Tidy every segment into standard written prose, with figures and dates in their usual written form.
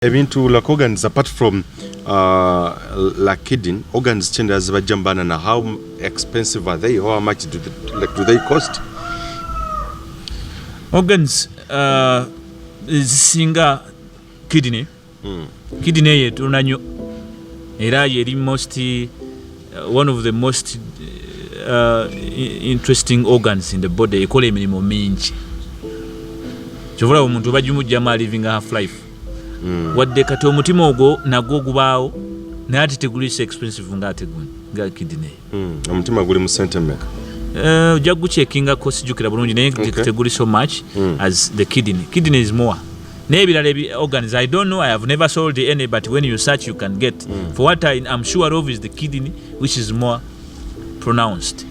Ebintu like organs apart from like kidney, organs change as bajambana na how expensive are they? How much do they cost? Organs singa kidney. Kidney yetu nanyo era yeri most one of the most interesting organs in the body. Ekola emirimu mingi. Kyovula omuntu bajumujjama living a half life. Wadde kati omutima ogwo nagwo gubaawo naye ate tegulisa expensive ng'ate nga kidney. Omutima guli mu sente mmeka? Ojja gucheckinga ko sijjukira bulungi naye teguli so much as the kidney. Kidney is more. N'ebirala organs, I don't know, I have never sold any, but when you search you can get. For what I'm sure of is the kidney, which is more pronounced.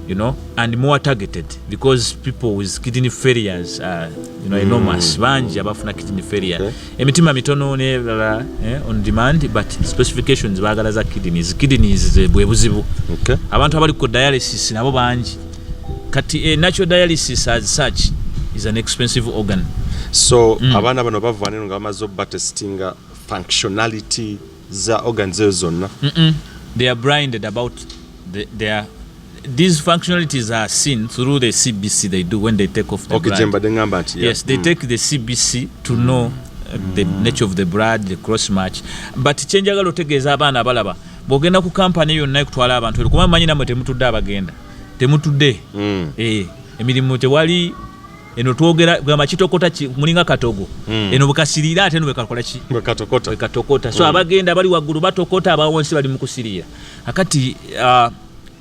You know, and more targeted because people with kidney failures are, you know, enormous. Banji abafuna kidney failure. Emitima mitono ne on demand, but specifications bagala za kidneys. Kidneys bwebuzibu. Okay. Abantu abali ku dialysis nabo banji. Kati natural dialysis as such is an expensive organ. So abana bano bavana nga amazo testinga functionality za organs zonna. They are blinded about their these functionalities are seen through the CBC they do when they take off the blood. Yes, they take the CBC to know the nature of the blood, the cross match. But chenjaga lotegeza abana abalaba. Bogenda ku company yonna ekutwala abantu kuba manyi namwe temutudde abagenda. Temutudde. Emirimu tewali eno twogera gamba kitokota mulinga katogo. Eno bukasirira ate no bekakola ki? Bekatokota. So abagenda bali waggulu batokota abawonsi bali mukusirira. Akati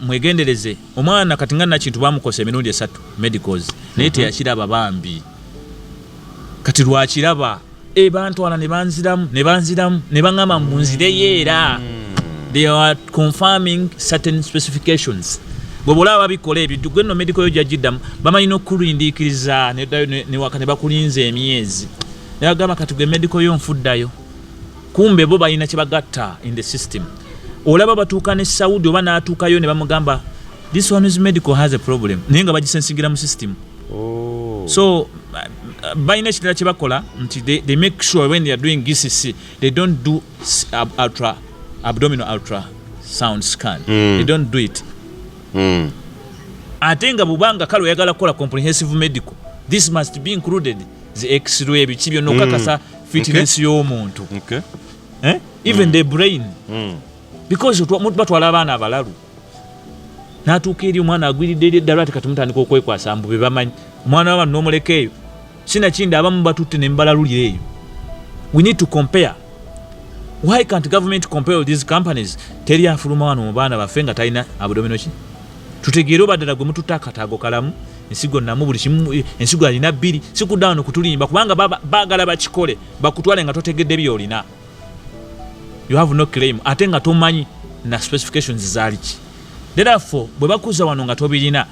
mwegendereze omwana katingana kintu bamukose emirundi 3 medicals naye teyakiraba bambi kati lwakiraba bantwala ne banziramu ne bangama munzire yeera. They are confirming certain specifications. Bw'olaba bikola ebyo gwenno medical yo jajiddamu bamanyi n'okulindikiriza ne wakane bakulinze emyezi ne bagamba kati gwe medical yo nfuddayo kumbe bo balina kye bagatta in the system. Olaba batuuka ne Saudi oba n'atuukayo ne bamugamba this one is medical has a problem naye nga bagisensigira mu system. So balina ekirala kye bakola nti they make sure when they are doing GCC they don't do abdominal ultrasound scan. They don't do it. Ate nga bubanga kale oyagala kukola comprehensive medical this must be included the x-ray ebiki byonna okakasa fitness y'omuntu. Even the brain. Because omuntu batwala abaana abalalu n'atuuka eri omwana agwiridde eddala ate kati mutandika okwekwasa mbu be bamanyi omwana waba n'omuleka eyo sinakindi abamu batutte ne mbalalulira eyo. We need to compare. Why can't government compare these companies? Teri afuluma wano mu baana baffe nga talina abdomino ki tutegeera obaddala gwe mututte akataago kalamu ensigo namu buli kimu ensigo alina 2 sikuddaano kutulimba kubanga baagala bakikole bakutwale nga totegedde byolina. You have no claim ate nga tomanyi na specifications zaali ki. Therefore bwe bakuza wano nga tobirina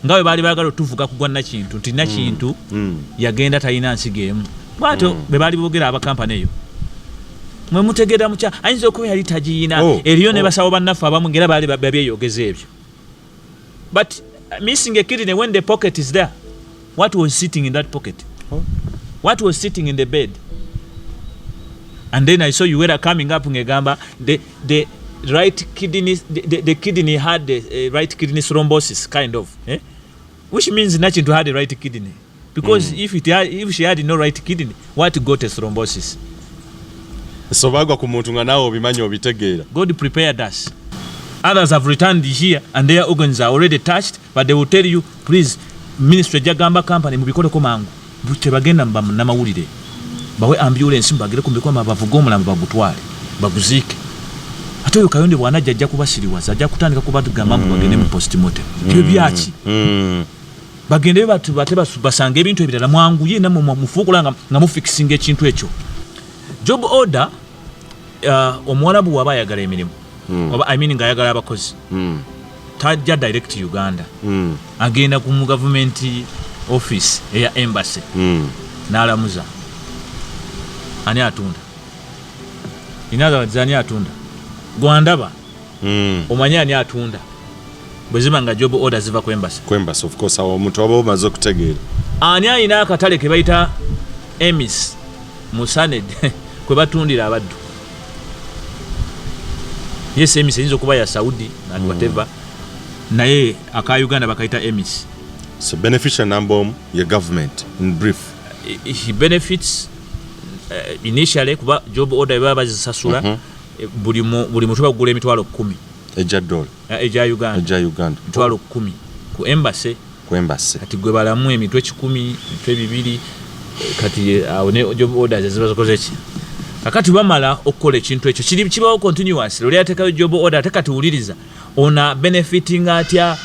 ngawe baali baagala otuvuga kugwa na kintu nti na kintu yagenda talina nsigo emu bwato be baali boogera abakampani eyo mwe mutegeera mukya ayinza okuba yali tagiyina eriyo ne basawo bannaffe abamu ngera baali babyeyogeza ebyo. But missing a kidney when the pocket is there, what was sitting in that pocket? What was sitting in the bed? And then I saw you were coming up ngegamba the right kidney the kidney had the right kidney thrombosis kind of which means nothing to have the right kidney because if she had no right kidney what got a thrombosis? So bagwa ku muntu nga nawo bimanyi obitegeera. God prepared us. Others have returned here and their organs are already touched, but they will tell you please ministry jagamba company mubikoleko mangu tebagenda na mawulire bawe ambulance mbagire kumbikwa mabavuga omulamu bagutwale baguzike. Ate oyo Kayonde bwana ajja kubasiriwaza ajja kutandika kubagamba mu bagende mu postmortem byo byaki bagende batu basanga ebintu ebirala mwangu ye namwe mufukulanga nga mufixing ekintu ekyo. Job order omwalabu waba ayagala emirimu oba I mean nga ayagala abakozi tajja direct Uganda agenda ku government office eya embassy n'alamuza ani atunda inaza zani atunda gwandaba omanya ani atunda bweziba nga job order ziva ku embassy of course awo omuntu aba omaze okutegeera ani ayina akatale ke bayita emis musane kwe batundira abaddu. Yes, emis eyinza okuba ya Saudi and whatever. Naye aka Uganda bakaita emis. So beneficial number your government in brief. He benefits initially kuba job order baba bazisasula buli mutu bagula emitwalo 10 eja dollar eja Uganda mitwalo 10 ku embassy kati gwe balamu emitwe 10 mitwe 2 kati awone job orders ziba zokoze ki kakati bamala okukola ekintu ekyo kiri kibawo continuous loli ateka job order atekati uliriza ona benefiting atya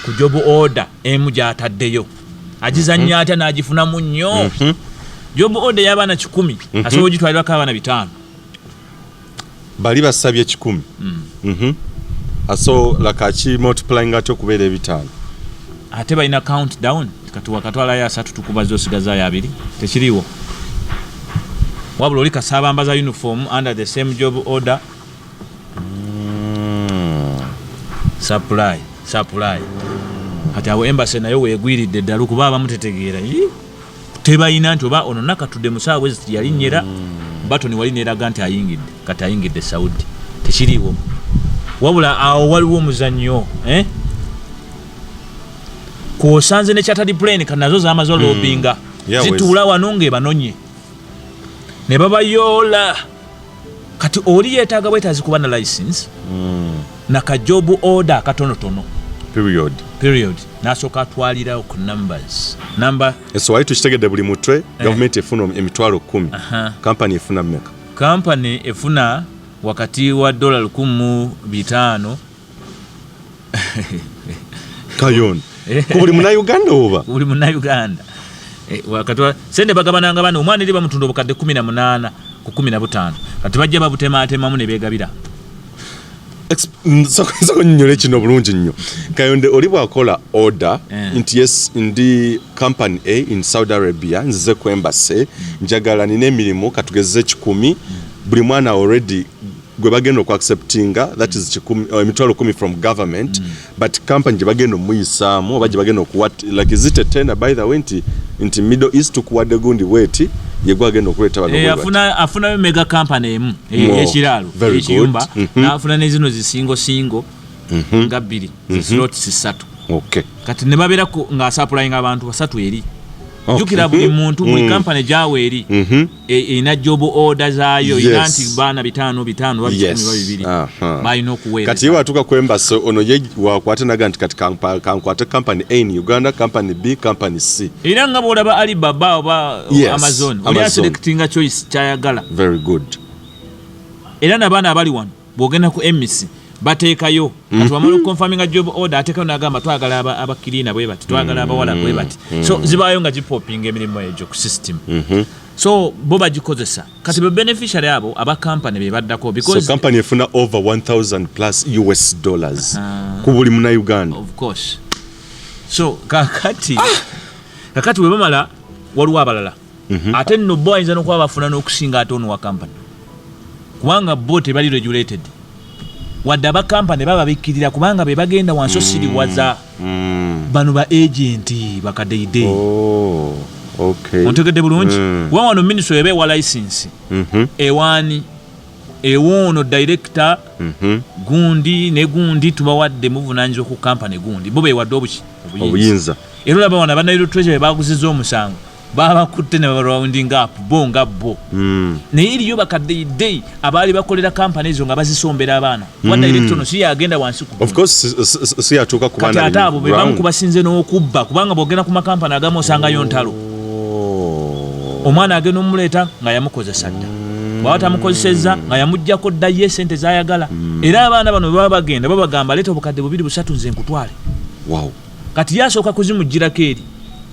ku job order emuja ataddeyo ajizanya atya najifuna munyo job order y'abaana 10 asobola gitwalira ka abaana 5 bali basabye 10 aso lakachi multiplying ato kubeera 5 ate balina countdown kati wakatwala ya 3 tukubazo sigaza ya 2 tekiriwo wabula oli kasaba ambaza uniform under the same job order supply kati awo embassy nayo wegwiridde ddala kuba abamutetegeera tebayina nti oba ono nakatudde musaawe yalinyera batoni wali neraga nti ayingidde kati ayingidde Saudi tekiriwo wabula awo waliwo omuzannyo kuosanze ne chartered plane kanazo z'amazo lobinga zituula wano ng'ebanonye ne babayola kati oli yeetaaga bwetaazi kuba na license na ka job order katonotono period nasooka atwalirawo ku numbers so wali tukitegedde buli mutwe government efuna emitwalo 10 company efuna mmeka company efuna wakati wa $1,500 kayon kubuli Munnayuganda oba buli Munnayuganda wakati wa sende bagabananga bano omwana eri bamutunda obukadde 18 ku 15 kati bajja babutemaatemamu ne beegabira so nyole kino bulungi nnyo kayonde oli bwakola order nti yes ndi company A in Saudi Arabia nzize ku embassy njagala nine emirimu katugeze 10 buli mwana already gwe bagenda ku acceptinga that is 10 emitwalo 10 from government but company gye bagenda muyisaamu oba gye bagenda okuwat like is it a tender by the way nti Middle East kuwadde gundi weti yegwa agenda okuleta bano afuna mega company emu ekiralo ekiyumba n'afuna nezino zisingo nga 2 slots 3 okay kati ne babera nga supplying abantu 3 eri jukira buli muntu buli company jawe eri ina job order zaayo inanti bana 5 babiri bayina okuweereza kati watuka ku embassy ono ye wakwate naganti kati kankwate company A in Uganda company B company C era nga bolaba Alibaba oba Amazon oli selectinga choice chayagala very good era nabana abali wano bogenda ku embassy bateekayo kati wamala confirming job order atekayo nagamba twagala abakirina bwe bati twagala abawala bwe bati so zibayo nga jipopinga emirimu ejo ku system so bo bagikozesa kati be beneficiary abo aba company be baddako because so company efuna over $1,000 plus US dollars ku buli Munnayuganda of course so kakati we bamala waliwo abalala ate nno bo ayinza n'okuba bafuna n'okusinga ate ono wa company kubanga bo tebali regulated wadde aba company baba bikkirira kubanga be bagenda wansi osiriwaza bano ba agenti bakadeide okay ontegedde bulungi wano ministry ebe wa license ewani ewono director gundi ne gundi tubawadde muvunanyizo ku company gundi bo bewadde obuyinza era laba wana banairo treasury baguziza omusango baba kutte ne rounding up bonga bo ne iliyo bakadeide abali bakolera company ezo nga bazisombera abana wa director no si yagenda wansi ku of course si yatuka kubana kati atabo be bamu kubasinze n'okubba kubanga bogenda ku makampani agamo osanga yontalo omwana agenda omuleta nga yamukozesa dda bwata mukozeseza nga yamujjako ddaye sente zayagala era abaana bano baba bagenda babagamba leta obukadde 2-3 nze nkutwale wow kati yasooka kuzimujjirako eri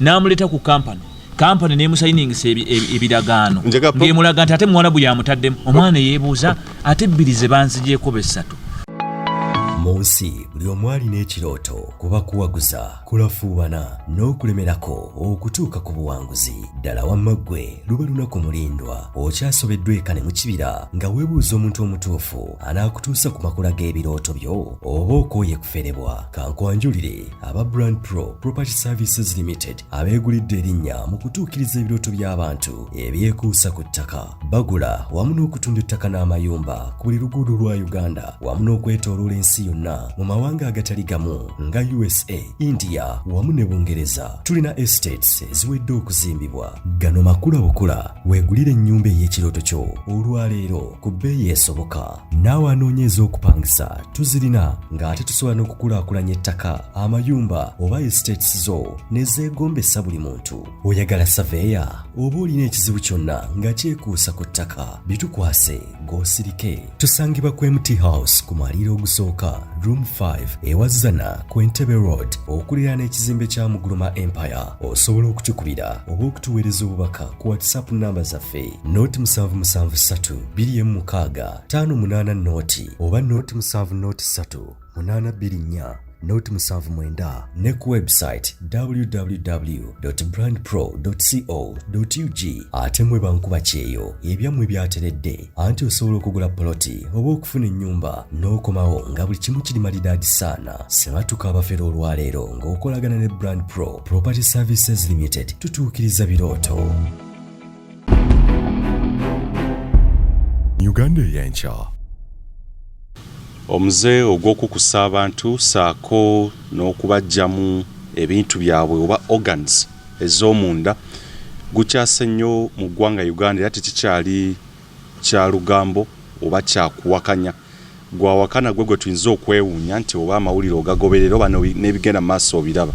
n'amuleta ku company ne musainingisa ebiragaano ng'emulaga nti ate mwana bwe yamutaddemu omwana yeebuuza ate 2 ze banzigyeko 3 mu nsi buli omu alina ekirooto kuba kuwaguza kulafuubana n'okulemerako okutuuka ku buwanguzi. Ddala wamma ggwe luba lunaku mulindwa okyasobeddwa eka ne mu kibira nga weebuuza omuntu omutuufu anaakutuusa ku makula g'ebirooto byo oba okooye kuferebwa. Kankwanjulire aba Brand Pro Property Services Limited abeegulidde erinnya mu kutuukiriza ebirooto by'abantu ebyekuusa ku ttaka. Bagula wamu n'okutunda ettaka n'amayumba ku buli luguudo lwa Uganda wamu n'okwetooloola ensi yonna mu mawanga agatali gamu nga USA, India wamu ne Bungereza. Tulina estates eziwedde okuzimbibwa. Gano makula bukula weegulire ennyumba ey'ekirooto kyo olwaleero ku bbeeyi esoboka. Naawe anoonyeeza okupangisa tuzirina ng'ate tusobola n'okukulaakulanya ettaka, amayumba oba estates zo ne zeegombesa buli muntu. Oyagala saveya oba olina ekizibu kyonna nga kyekuusa ku ttaka, bitukwase g'osirike. Tusangibwa ku MT House ku maliro ogusooka room 5 ewazana ku Entebbe Road okuliraana ekizimbe kya Muguluma Empire. Osobola okutukubira oba okutuweereza obubaka ku WhatsApp namba zaffe noti 773 26 58 noti oba noti 703 824 noti 79 ne ku website www.brandpro.co.ug. ate mwe bankuba kyeyo ebyammwe byateredde anti osobola okugula poloti oba okufuna ennyumba n'okomawo nga buli kimu kiri malidaadi saana. Sematuka abafera olwaleero ng'okolagana ne Brand Pro Property Services Limited tutuukiriza birooto. Uganda y'enkya. Omuze ogw'okukusa abantu saako n'okubajjamu ebintu byabwe oba organs ez'omunda gukyase nnyo mu ggwanga Uganda era tekikyali kya lugambo oba kyakuwakanya. Gwawakana gwe tuyinza okwewuunya nti oba amawulire ogagoberera oba n'ebigenda mu maaso obiraba.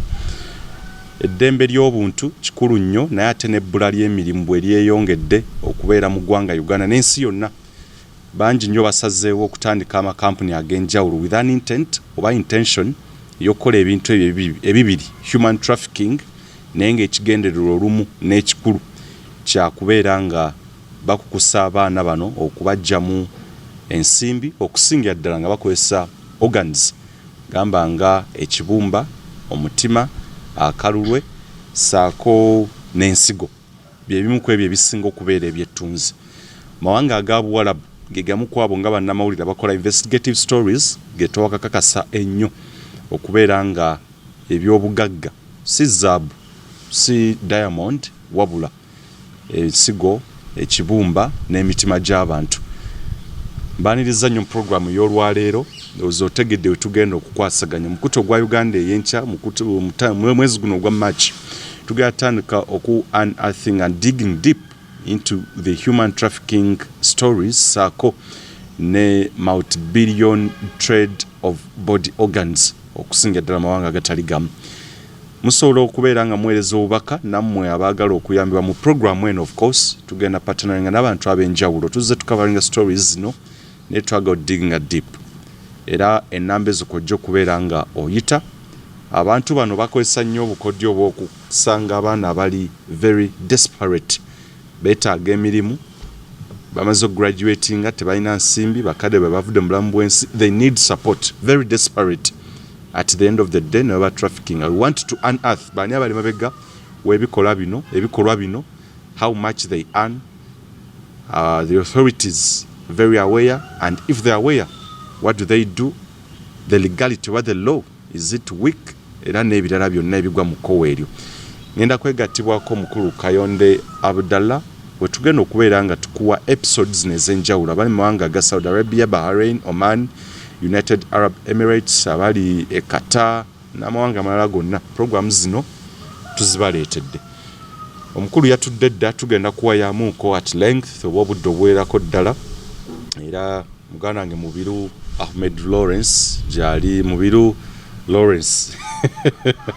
Eddembe ly'obuntu kikulu nnyo naye ate n'ebbula ly'emirimu bwe lyeyongedde okubeera mu ggwanga Uganda n'ensi yonna. Bangi nnyo basazeewo okutandika amakampuni ag'enjawulo with an intent oba intention y'okukola ebintu ebibiri, human trafficking, naye ng'ekigendererwa olumu n'ekikulu kyakubeera nga bakukusa abaana bano okubajjamu ensimbi okusingira ddala nga bakozesa organs gamba nga ekibumba, omutima, akalulwe saako n'ensigo. Byebimu ku ebyo ebisinga okubeera ebyettunzi. Mawanga aga Buwarabu gegamu kwabo nga bannamawulire bakola investigative stories getowakakakasa ennyo okubeera nga ebyobugagga si zaabu si diamond wabula ensigo, ekibumba n'emitima gy'abantu. Mbaniriza nnyo programu y'olwaleero ozotegedde wetugenda okukwasaganya mukuto gwa Uganda ey'enkya mwezi guno ogwa March tugenda tandika oku unearthing and digging deep into the human trafficking stories saako ne multi-billion trade of body organs okusinga ddala mawanga agatali gamu. Musobola okubeera nga muweereza obubaka nammwe abaagala okuyambibwa mu programu eno. Of course tugenda partneringa n'abantu ab'enjawulo tuzze tukavalinga stories zino ne twagala digging deep era ennamba ezo kojja okubeera nga oyita. Abantu bano bakozesa nnyo obukodyo obw'okusanga abaana abali very desperate beetaaga emirimu bamaze okugraduatinga tebalina nsimbi bakadde bwe bavudde mu bulamu bw'ensi they need support very desperate at the end of the day never trafficking. I want to unearth bani abali mabega webikolwa bino how much they earn. The authorities very aware, and if they are aware, what do they do? The legality, what the law, is it weak? Era n'ebirala byonna ebigwa mu kkowa eryo. Ngenda kwegattibwako mukulu Kayonde Abdallah we tugenda okubeera nga tukuwa episodes n'ez'enjawulo abali mu mawanga aga Saudi Arabia, Bahrain, Oman, United Arab Emirates, abali e Qatar n'amawanga amalala gonna. Programu zino tuzibaleetedde. Omukulu yatudde dda tugenda kuwayamuuko at length oba obudde obuwerako ddala. Era muganda wange Mubiru Ahmed Lawrence gyali Mubiru Lawrence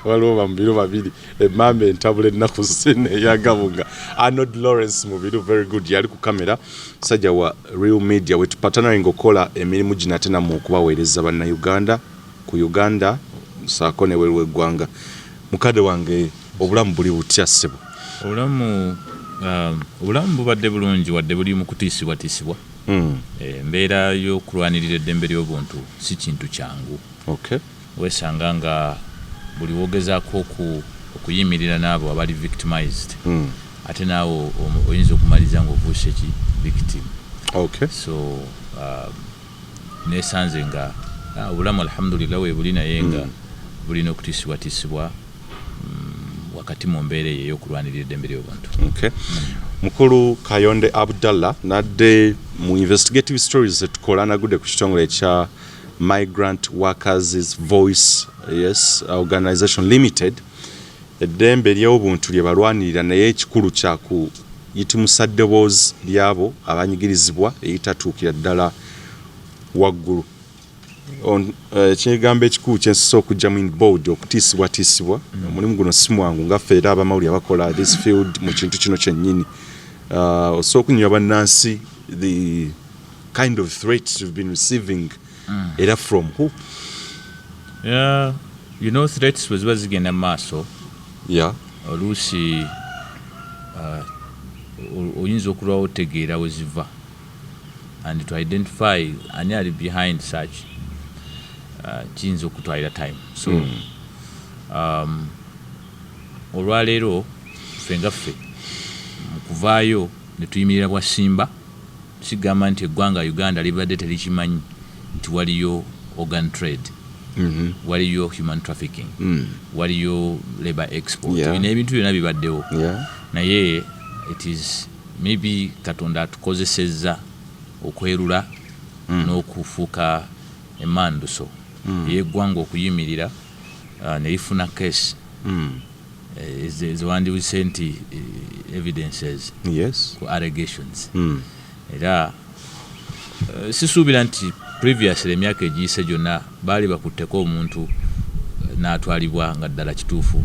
waliwo bamubiru babiri emambe entabula ennaku zine eyagabunga Arnold Lawrence Mubiru very good yali ku kamera sajja wa Real Media wetupatanaringa okola emirimu gino ate nammwe okubaweereza Bannayuganda ku Uganda saako ne weeru eggwanga. Mukadde wange obulamu buli butya ssebo? Obulamu obulamu bubadde bulungi wadde buli mu kutiisibwatiisibwa. Embeera y'okulwanirira eddembe ly'obuntu si kintu kyangu. Weesanga nga buli wogezaako okuyimirira n'abo abali victimized ate naawe oyinza okumaliza ng'ovuusa eki victim. So neesanze nga obulamu alhamdulillah we buli naye nga bulina okutiisibwatiisibwa wakati mu mbeera eyo ey'okulwanirira eddembe ly'obuntu. Mukulu Kayonde Abdallah nadde mu investigative stories zetukola nagudde ku kitongole ekya Migrant Workers Voice Organization Limited. Eddembe ly'obuntu lye balwanirira naye ekikulu kyaku yitimusa ddoboozi lyabo abanyigirizibwa eyitatuukira ddala waggulu. Ekigambo ekikulu kyensusa okugyamu inboard okutiisibwatiisibwa omulimu guno si mwangu ngaffe era abamawulire abakola this field mu kintu kino kyennyini. Osobola okunywa bannansi the kind of threats you've been receiving era from who? Threats bwe ziba zigenda mu maaso oluusi oyinza okulwawo otegeera we ziva and to identify ani ali behind such kiyinza okutwalira time. So olwaleero ffe ngaffe mu kuvaayo ne tuyimirira bwa simba tusigamba nti eggwanga Uganda libadde terikimanyi nti waliyo organ trade, waliyo human trafficking, waliyo labor export. Bino ebintu byonna bibaddewo naye it is maybe Katonda atukozesezza okwerula n'okufuuka emmanduso y'eggwanga okuyimirira neifuna case eziwandiise nti evidences ku allegations. Era sisuubira nti previously emyaka egiyise gyonna baali bakutteko omuntu n'atwalibwa nga ddala kituufu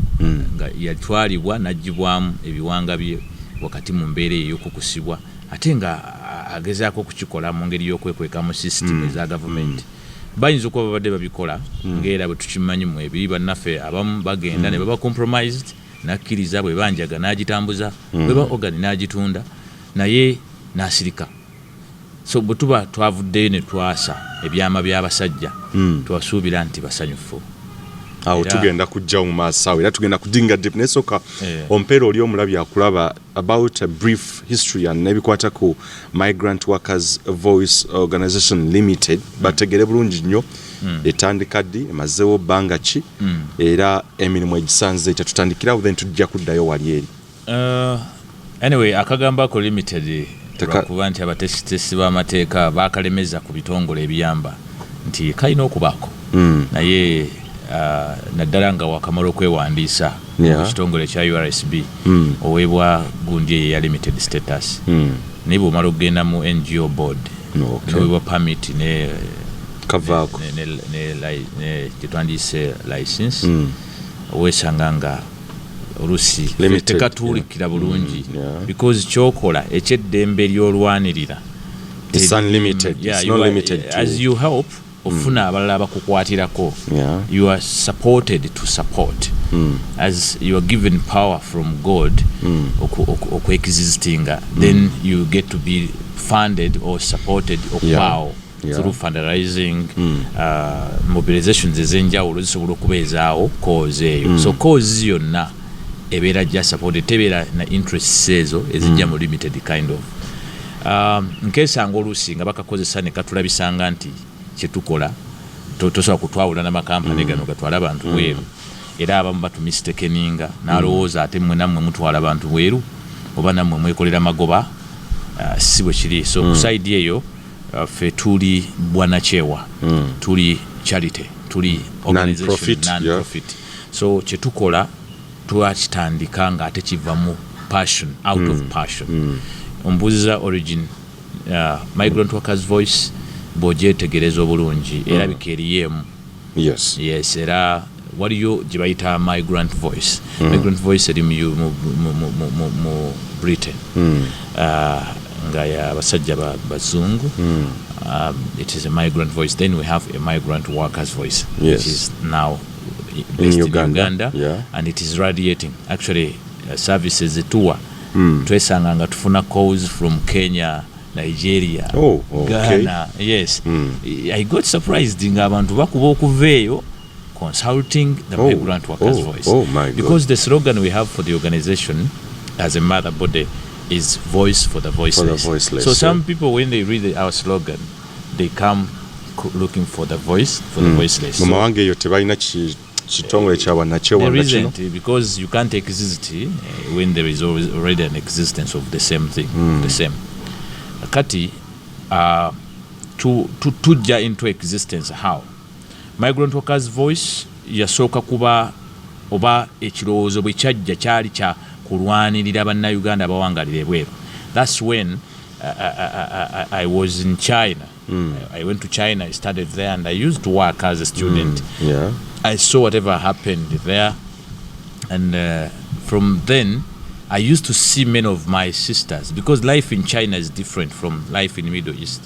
nga yatwalibwa n'aggyibwamu ebiwanga bye wakati mu mbeera ey'okukusibwa ate nga agezaako okukikola mu ngeri y'okwekweka mu system eza gavumenti. Bayinza okuba babadde babikola ng'era bwe tukimanyi mu ebiri bannaffe abamu bagenda ne baba compromised nakkiriza bwe banjaga n'agitambuza bwe ba organ n'agitunda naye n'asirika. So bwe tuba twavuddeyo ne twasa ebyama by'abasajja twasuubira nti basanyufu. Awo tugenda kujja mu maaso awo era tugenda kudinga deep nesoka ompeera oli omulabi akulaba about a brief history and nebikwata ku Migrant Workers Voice Organization Limited bategere bulungi nnyo etandika ddi emazeewo bbanga ki era emirimu egisanze tetutandikirawo then tujja kuddayo wali eri. Anyway akagambako limited kuba nti abatesitesi b'amateeka bakalemeza ku bitongole ebiyamba nti kalina okubaako naye naddala nga wakamala okwewandiisa mu kitongole kya URSB oweebwa gundi eyo eya limited status naye bw'omala okugenda mu NGO board n'oweebwa permit ne kyetwandiise license oweesanga nga olusi tekatuulikira bulungi because kyokola ekyeddembe ly'olwanirira it's unlimited. It's not limited to... as you help ofuna abalala abakukwatirako you are supported to support as you are given power from God okweexistinga then you get to be funded or supported okwawo through fundraising mobilizations ez'enjawulo zisobola okubeezaawo cause eyo so cause yonna ebeera gya supported tebeera na interests ezo ezijja mu limited kind of nkesanga oluusi nga bakakozesa ne katulabisanga nti kyetukola tosobola kutwawula n'amakampani gano gatwala abantu bweru era abamu batumistakeninga n'alowooza ate mmwe nammwe mutwala abantu bweru oba nammwe mwekolera magoba si bwe kiri so ku side eyo ffe tuli bwanakyewa tuli charity tuli organization non-profit so kyetukola twakitandika nga ate kiva mu passion out of passion ombuuziza origin Migrant Workers Voice bw'ogyetegereza obulungi erabika eriyeemu yes era waliyo gye bayita Migrant Voice Migrant Voice eri mu Britain nga y'abasajja bazungu it is a Migrant Voice then we have a Migrant Workers Voice which is now based in Uganda and it is radiating actually services tour twesanga nga tufuna calls from Kenya, Nigeria, Ghana. Yes. I got surprised nga abantu bakuba okuveeyo consulting the migrant workers' voice. Because the slogan we have for the organization as a mother body is voice for the voiceless. So some people, when they read our slogan, they come looking for the voice for the voiceless. There isn't, because you can't exist when there is already an existence of the same thing. The same. Kati, to tujja into existence, how? Migrant workers' voice yasooka kuba oba ekirowoozo bwe kyajja kyali kya kulwanirira Bannayuganda abawangalira ebweru. That's when I was in China. I went to China, I studied there, and I used to work as a student. I saw whatever happened there, and from then I used to see many of my sisters, because life in China is different from life in the Middle East.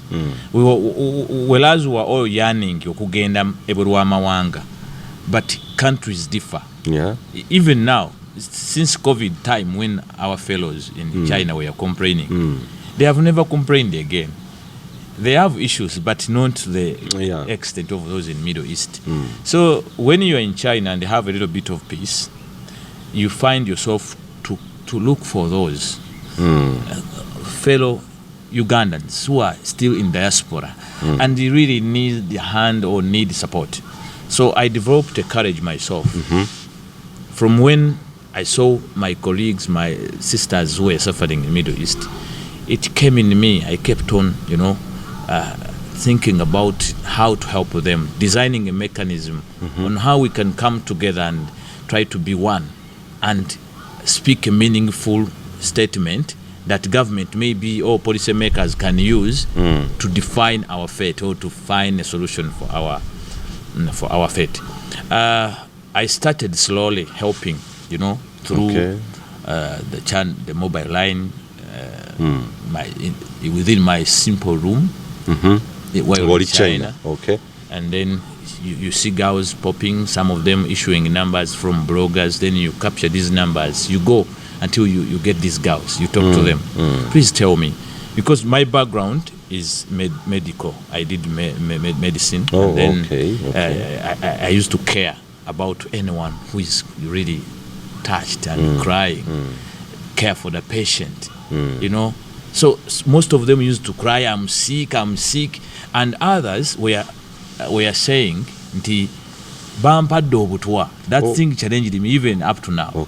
Whereas we were all yearning okugenda ebweru w'amawanga, but countries differ. Even now, since COVID time, when our fellows in China were complaining, they have never complained again. They have issues, but not to the extent of those in Middle East. So when you are in China and have a little bit of peace, you find yourself to look for those fellow Ugandans who are still in diaspora and they really need the hand or need support. So I developed a courage myself. From when I saw my colleagues, my sisters who were suffering in the Middle East, it came in me. I kept on, thinking about how to help them, designing a mechanism on how we can come together and try to be one and speak a meaningful statement that government maybe or policy makers can use to define our fate or to find a solution for our fate. I started slowly helping, through the mobile line, within my simple room, while in China. And then you see girls popping, some of them issuing numbers from bloggers, then you capture these numbers, you go until you get these girls, you talk to them. Please tell me, because my background is medical. I did medicine, and then I used to care about anyone who is really touched and crying, care for the patient, So most of them used to cry, I'm sick, and others were saying, nti bampadde obutwa. That thing challenged me even up to now.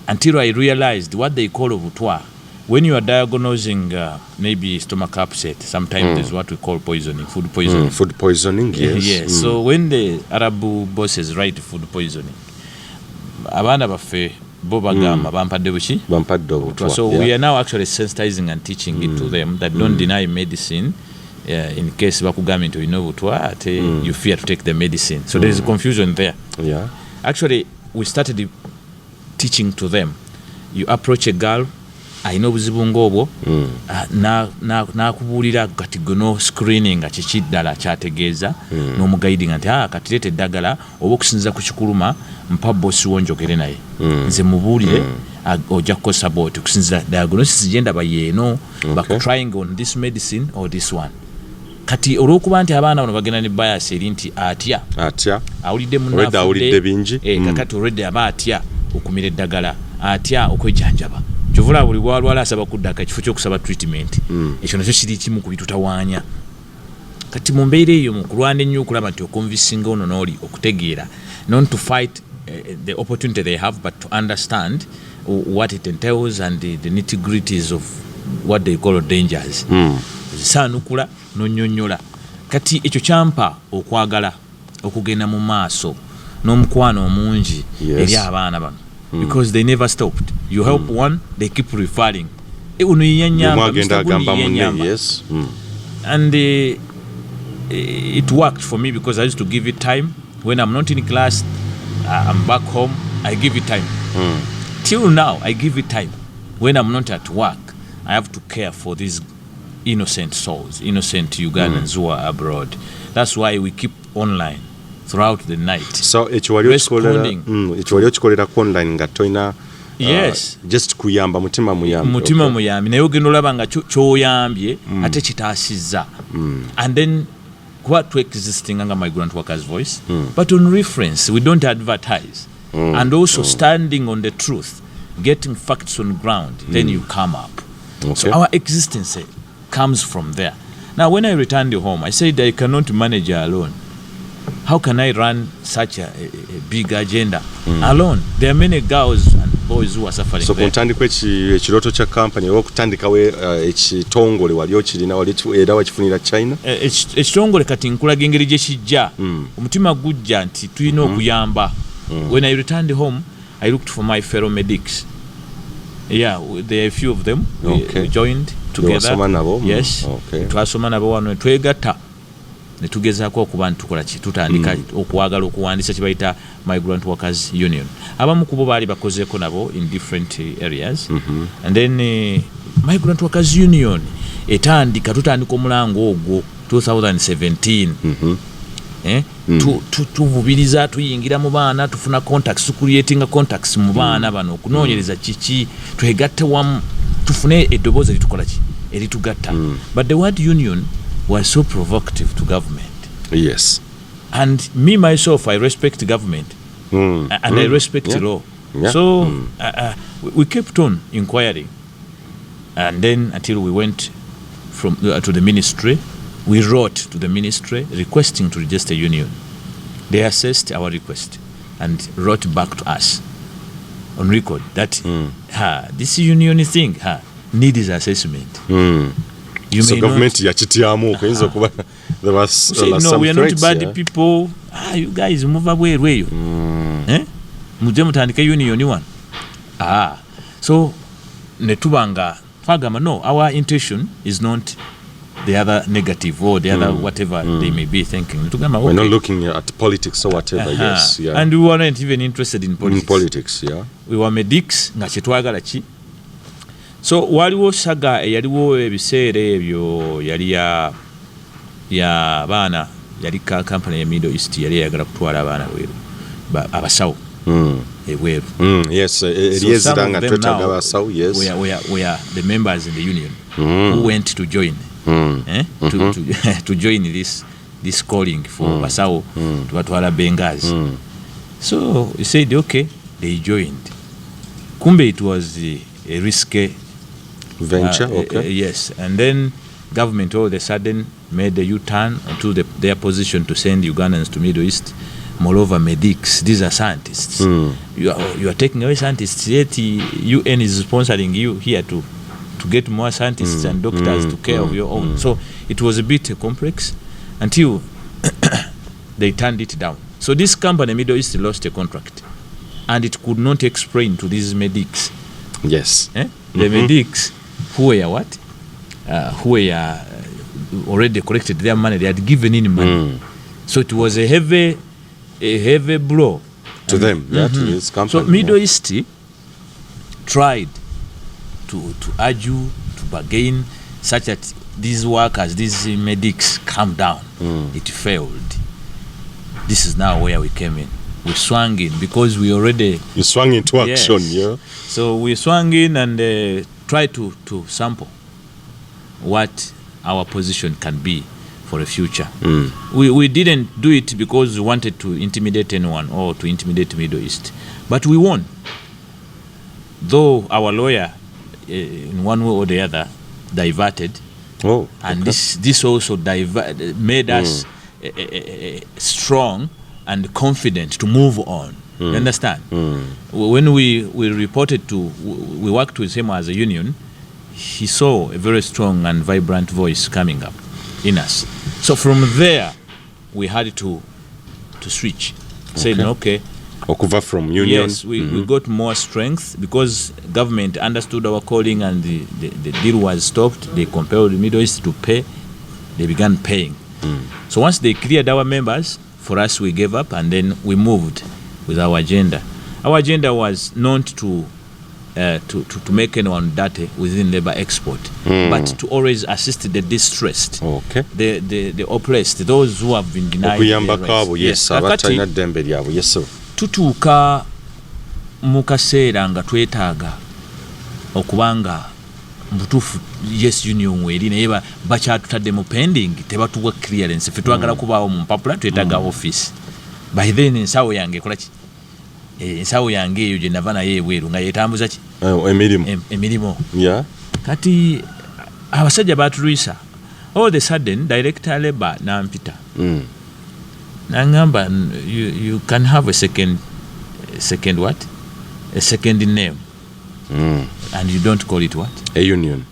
Until I realized what they call obutwa. When you are diagnosing maybe stomach upset, sometimes there's what we call poisoning, food poisoning. Food poisoning, yes. So when the Arab bosses write food poisoning, abana baffe bo bagamba bampadde buki? Bampadde obutwa. So we are now actually sensitizing and teaching it to them that don't deny medicine. In case bakugambye nti olina obutwa ate you fear to take the medicine. So there is a confusion there. Actually, we started teaching to them. You approach a girl, alina obuzibu ng'obwo, n'akubuulira kati gono screening nga kiki ddala kyategeeza, n'omugaidinga nti kati leeta eddagala oba okusinziza ku kikuluma mpa bossi wo njogere naye. Nze mubuulire ojja kukosa booti okusinziza diagnosis gye ndaba yeeno, trying on this medicine or this one. Kati olw'okuba nti abaana bano bagenda ne bias eri nti atya awulidde munafudde kakati already aba atya okumira eddagala, atya okwejjanjaba. Kyovula buli bwalwala asaba kuddaka ekifo ky'okusaba treatment. Ekyo nakyo kiri kimu ku bitutawaanya. Kati mu mbeera eyo mu kulwana ennyo okulaba nti okonvisinga ono n'oli okutegeera, not to fight the opportunity they have, but to understand what it entails and the nitty-gritties of what they call dangers. Saanukula n'onnyonnyola. Kati ekyo kyampa okwagala okugenda mu maaso n'omukwano omungi eri abaana bano. Because they never stopped. You help one, they keep referring. Uno yenyamba, yes. And it worked for me because I used to give it time. When I'm not in class, I'm back home, I give it time. Till now, I give it time. When I'm not at work, I have to care for these innocent souls, innocent Ugandans who are abroad. That's why we keep online throughout the night. So ekyo wali okikolera online nga toina yes. Just kuyamba mutima muyambi. Mutima okay. Muyambi naye ogenda olaba nga kyoyambye ate kitaasizza. And then what to existing nga Migrant Workers Voice, but on reference we don't advertise, and also standing on the truth, getting facts on ground, then you come up. Okay. So our existence comes from there. Now when I returned home, I said I cannot manage alone. How can I run such a big agenda alone? There are many girls and boys who are suffering. So kuntandikwa ekiroto kya company okutandikawo ekitongole wali okirina wali era wakifunira China? Ekitongole kati nkulaga engeri gye kijja. Omutima gujja nti tulina okuyamba. When I returned home, I looked for my fellow medics. Yeah, there are a few of them. Okay. We joined together. Yes. Okay. Twasoma nabo wano twegatta. Netugezaako okuba ntukola ki tutandika okwagala okuwandiisa kye bayita Migrant Workers Union. Abamu kubo baali bakozeeko nabo in different areas. And then Migrant Workers Union tutandika Omulanga ogwo 2017. Tuvubiriza tuyingira mu baana tufuna contacts, creating contacts mu baana bano okunoonyereza kiki twegatte wamu tufune eddoboozi eritukola ki eritugatta. But the word union was so provocative to government. Yes. And me myself, I respect government and I respect law. Yeah. So we kept on inquiring, and then until we went from to the ministry, we wrote to the ministry requesting to register union. They assessed our request and wrote back to us on record that this union thing needs assessment. So government yakityamu okuyinza okuba there was some no, we are threats, not bad people. You guys move away eyo. Muje mutandika union one. So netubanga twagamba no, our intention is not the other negative or the other whatever they may be thinking. Netugamba, we're not looking at politics or whatever. Yes, yeah. And we weren't even interested in politics. In politics, yeah. We were medics nga kyetwagala ki. So waliwo saga yaliwo ebiseera ebyo yali ya baana yali company ya Middle East yali yagala kutwala abaana weeru abasawo Ebweru. Yes, eliyeziranga twetaga abasawo. Yes, we are the members in the union who went to join to join this calling for basawo to batwala Bengazi. So he said okay, they joined. Kumbe it was a risky venture. Okay. Yes, and then government all of a sudden made a U-turn to their position to send Ugandans to Middle East. Moreover, medics, these are scientists. You are taking away scientists, yet UN is sponsoring you here to get more scientists and doctors to care of your own. So it was a bit complex until they turned it down. So this company, Middle East, lost a contract, and it could not explain to these medics. Yes. The medics who were what? Who were already collected their money. They had given in money. So it was a heavy blow to them. Yeah, to this company. So Middle East tried to argue, to bargain, such that these workers, these medics, calm down. It failed. This is now where we came in. We swung in because we already... You swung into action, yeah? So we swung in and tried to sample what our position can be for the future. We didn't do it because we wanted to intimidate anyone or to intimidate Middle East. But we won. Though our lawyer, in one way or the other, diverted. And this also made us strong and confident to move on. You understand? When we reported we worked with him as a union, he saw a very strong and vibrant voice coming up in us. So from there, we had to switch. Saying, okay. Okuva from union. Yes, we got more strength because government understood our calling and the deal was stopped. They compelled the Middle East to pay. They began paying. So once they cleared our members, for us we gave up and then we moved with our agenda. Our agenda was not to make anyone dirty within labor export, but to always assist the distressed, the oppressed, those who have been denied their rights. Yes, tutuuka mu kaseera nga twetaaga okubanga mbutuufu yes union weeri naye bakyatutadde mu pending tebatuwa clearance ffe twagala kubaawo mu mpapula twetaaga office by then ensawo yange ekola ki ensawo yange eyo gye nava naye ebweru nga yeetambuza ki emirimu kati abasajja batulwisa all the sudden director labor nampita nangamba you can have a second name and you don't call it what? A union.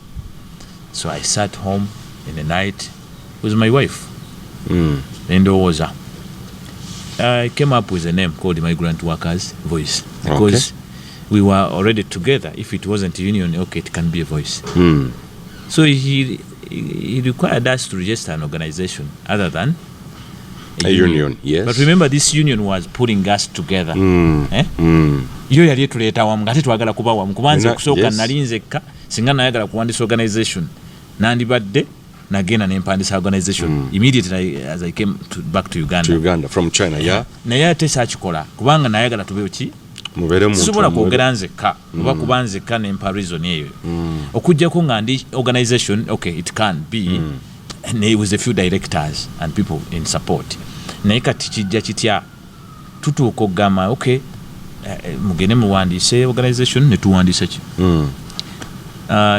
So I sat home in the night with my wife. Nendowooza. I came up with a name called Migrant Workers Voice because we were already together. If it wasn't a union, okay, it can be a voice. So he required us to register an organization other than a union. Yes. But remember, this union was putting us together. Yo yali etuleeta wamu nga tetwagala kuba wamu kubanza okusooka nali nzekka singa nayagala kuwandiisa organization nandibadde nagenda nempandisa organization immediately as I came back to Uganda from China. Naye ate saakikola kubanga nayagala tube ki sisobola kwogera nzekka oba kuba nzekka nempa reason eyo okujjako nga ndi organization okay it can be and there was a few directors and people in support naye kati kijja kitya tutuuka okugamba okay mugende muwandiise organization netuwandiisa ki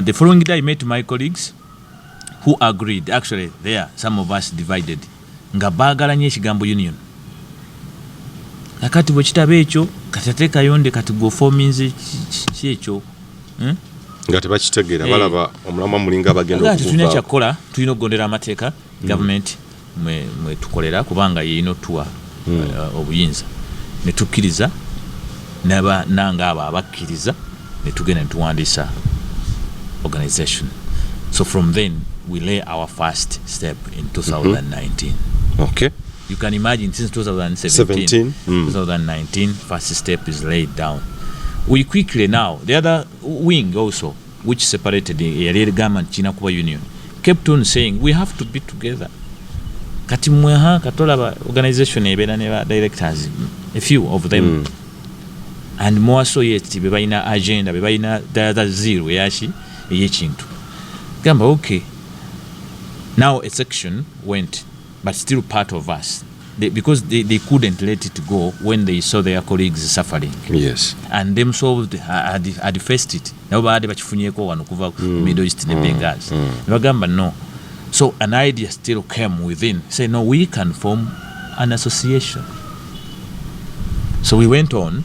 the following day I met my colleagues who agreed. Actually there some of us divided nga baagala nnyo ekigambo union nakati bwe kitaba ekyo katateeka yonde kati go forminze kyekyo nga tebakitegeera balaba omulama mulinga bagenda okuva tulina kyakola tulina okugondera amateeka government mwe tukolera kubanga yeino tuwa obuyinza ne tukkiriza nanga abo abakkiriza ne tugenda ne tuwandiisa organization. So from then we lay our first step in 2019. Okay. You can imagine since 2017, 2019 first step is laid down. We quickly now, the other wing also, which separated the government China Kuba Union, kept on saying we have to be together. Kati mweha katola organization ebera ne directors, a few of them. And more so yet bebaina agenda, bebaina the zero yashi yechintu. Gamba okay. Now a section went, but still part of us. Because they couldn't let it go when they saw their colleagues suffering. Yes. And themselves had faced it. Now baade bachifunyeko wano kuva Middle East ne Bengals. Bagamba no. So an idea still came within. Say no, we can form an association. So we went on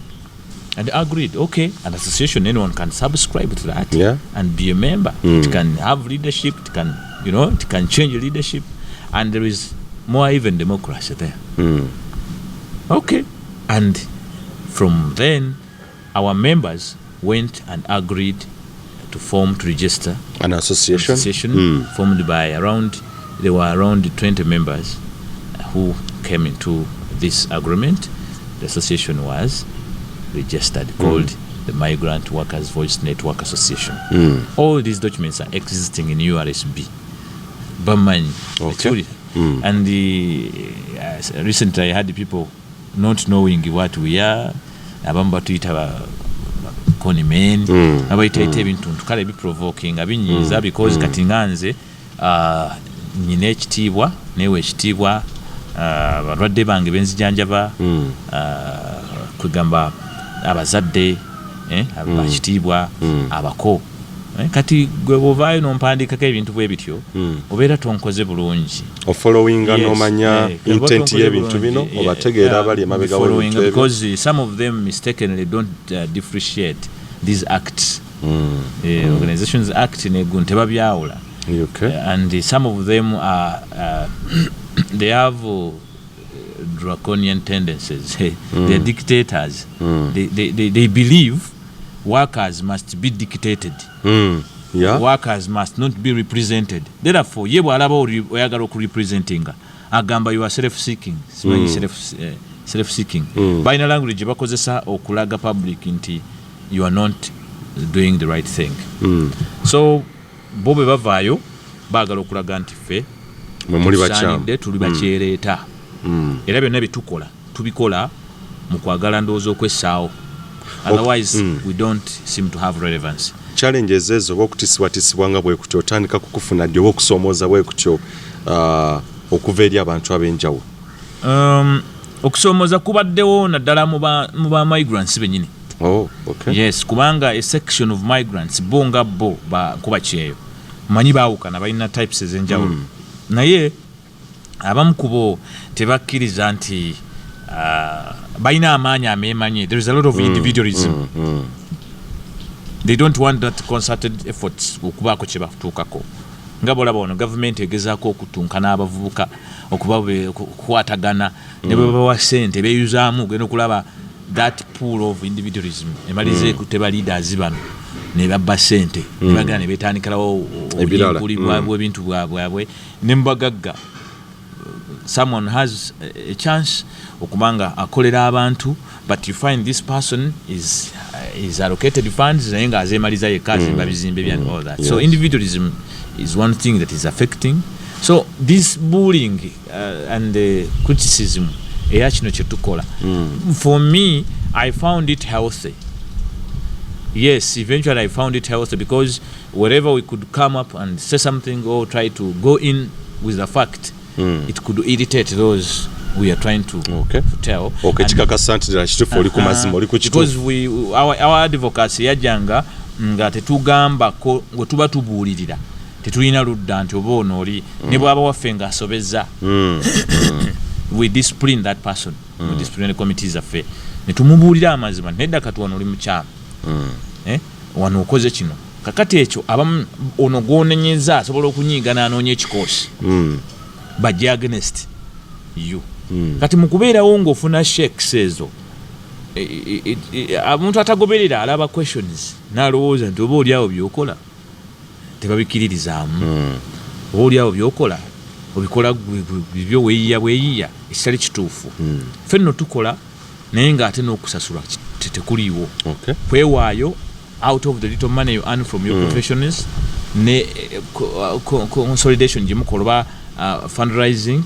and agreed, okay, an association, anyone can subscribe to that and be a member. It can have leadership, it can, it can change leadership, and there is more even democracy there. Okay. And from then, our members went and agreed to register an association formed by there were around 20 members who came into this agreement. The association was registered, called the Migrant Workers Voice Network Association. All these documents are existing in URSB. Okay. And recently I had the people not knowing what we are, abamba tuyita koni men, abayita ebintu tukale bi provoking abinyiza because kati nganze nyine ekitiibwa newe ekitiibwa abalwadde bange benzijanjaba kugamba abazadde abakitiibwa abako kati gwe bovaayo nompandikako ebintu bwe bityo obeera tonkoze bulungi ofollowinga nomanya intent y'ebintu bino obategeera abali emabega w'ebintu ebyo because some of them mistakenly don't differentiate these acts organizations act negun tebabyawula and some of them are they have draconian tendencies. They're dictators. They believe workers must be dictated. Workers must not be represented. Therefore, ye bwalaba oyagala okurepresentinga agamba you are self-seeking. Self-seeking. Bina language bakozesa okulaga public nti you are not doing the right thing. So bobe bavaayo baagala okulaga nti ffe muli bakyama tuli bakyereeta era byonna byetukola tubikola mu kwagala ndowooza okwessaawo otherwise we don't seem to have relevance. Challenges ezo okutisibwatisibwa nga bwe kutyo otandika kukufuna ddi okusomooza bwe kutyo okuva eri abantu ab'enjawulo. Okusomooza kubaddewo naddala mu ba migrants bennyini. Oh, okay. Yes, kubanga a section of migrants bo nga bo kuba kyeyo manyi baawukana balina types ez'enjawulo naye abamu ku bo tebakkiriza nti balina amaanyi ameemanye. There is a lot of individualism. They don't want that concerted efforts okubaako kye batuukako. Nga bolaba ono gavumenti egezaako okutunkana abavubuka okukwatagana ne bwe babawa ssente beeyuzaamu genda okulaba that pool of individualism emalize kuteba leaders bano ne babba ssente ne bagana ne beetandikirawo bw'ebintu bwabwe ne mbagagga. Someone has a chance okubanga akolera abantu but you find this person is allocated funds naye nga azeemaliza yekka azimba bizimbe bya all that. So individualism is one thing that is affecting. So this bullying and criticism eya kino kye tukola, for me I found it healthy. Yes, eventually I found it healthy because wherever we could come up and say something or try to go in with the fact, it could irritate those we are trying to tell. Okay, kikakasa nti ddala kituufu oli ku mazima oli ku kituufu. Because our advocacy yajjanga nga tetugambako gwe tuba tubuulirira tetulina ludda nti oba ono oli ne bw'aba waffe ng'asobezza we discipline that person. We discipline committees affe ne tumubuulira amazima nedda kati wano oli mukyama wano okoze kino kakati ekyo abamu ono gw'onenyeza asobola okunyiiga n'anoonya ekikoosi bajje against you. Kati mu kubeerawo ng'ofuna shakes ezo omuntu atagoberera alaba questions n'alowooza nti oba oli awo byokola tebabikiririzaamu. Oba oli awo byokola obikola bibyo weeyiya ekitali kituufu. Ffe nno tukola naye ng'ate n'okusasulwa tekuliiwo. Kwewaayo out of the little money you earn from your professions ne consolidation gye mukola oba fundraising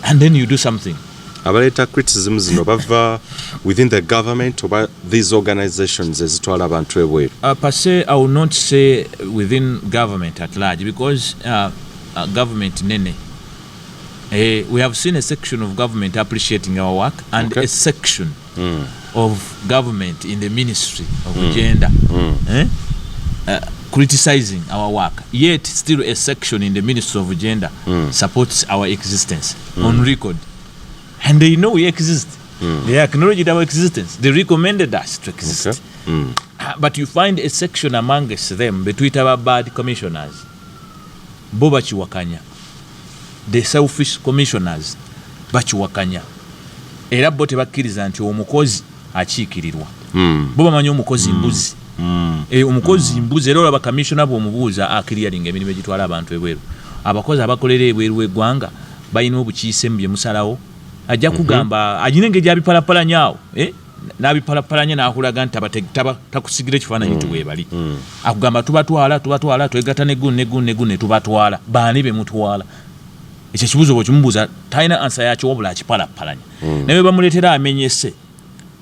and then you do something. Abaleeta criticism zino bava within the government oba these organizations ezitwala abantu ebweru? Per se, I will not say within government at large because government nene. We have seen a section of government appreciating our work and a section of government in the Ministry of Gender criticizing our work. Yet still a section in the Ministry of Gender supports our existence on record. And they know we exist. They acknowledged our existence. They recommended us to exist. But you find a section amongst them, between our bad commissioners, bo bakiwakanya. The selfish commissioners bakiwakanya. Era bo tebakkiriza nti omukozi akiikirirwa. Bo bamanyi omukozi mbuzi. Omukozi mbuzi era olaba commissioner bw'omubuuza akiriyalinga emirimu egitwala abantu ebweru. Abakozi abakolera ebweru w'eggwanga balina obukiise mu bye musalawo. Ajja kugamba ajina engeri abipalapalanya awo n'abipalapalanya n'akulaga nti takusigira ekifaananyi nti weebali. Akugamba tubatwala twegatta ne tubatwala baani be mutwala. Ekyo ekibuuzo bw'okimubuuza talina ansa yakyo wabula akipalapalanya. Naye bamuleetera amenyese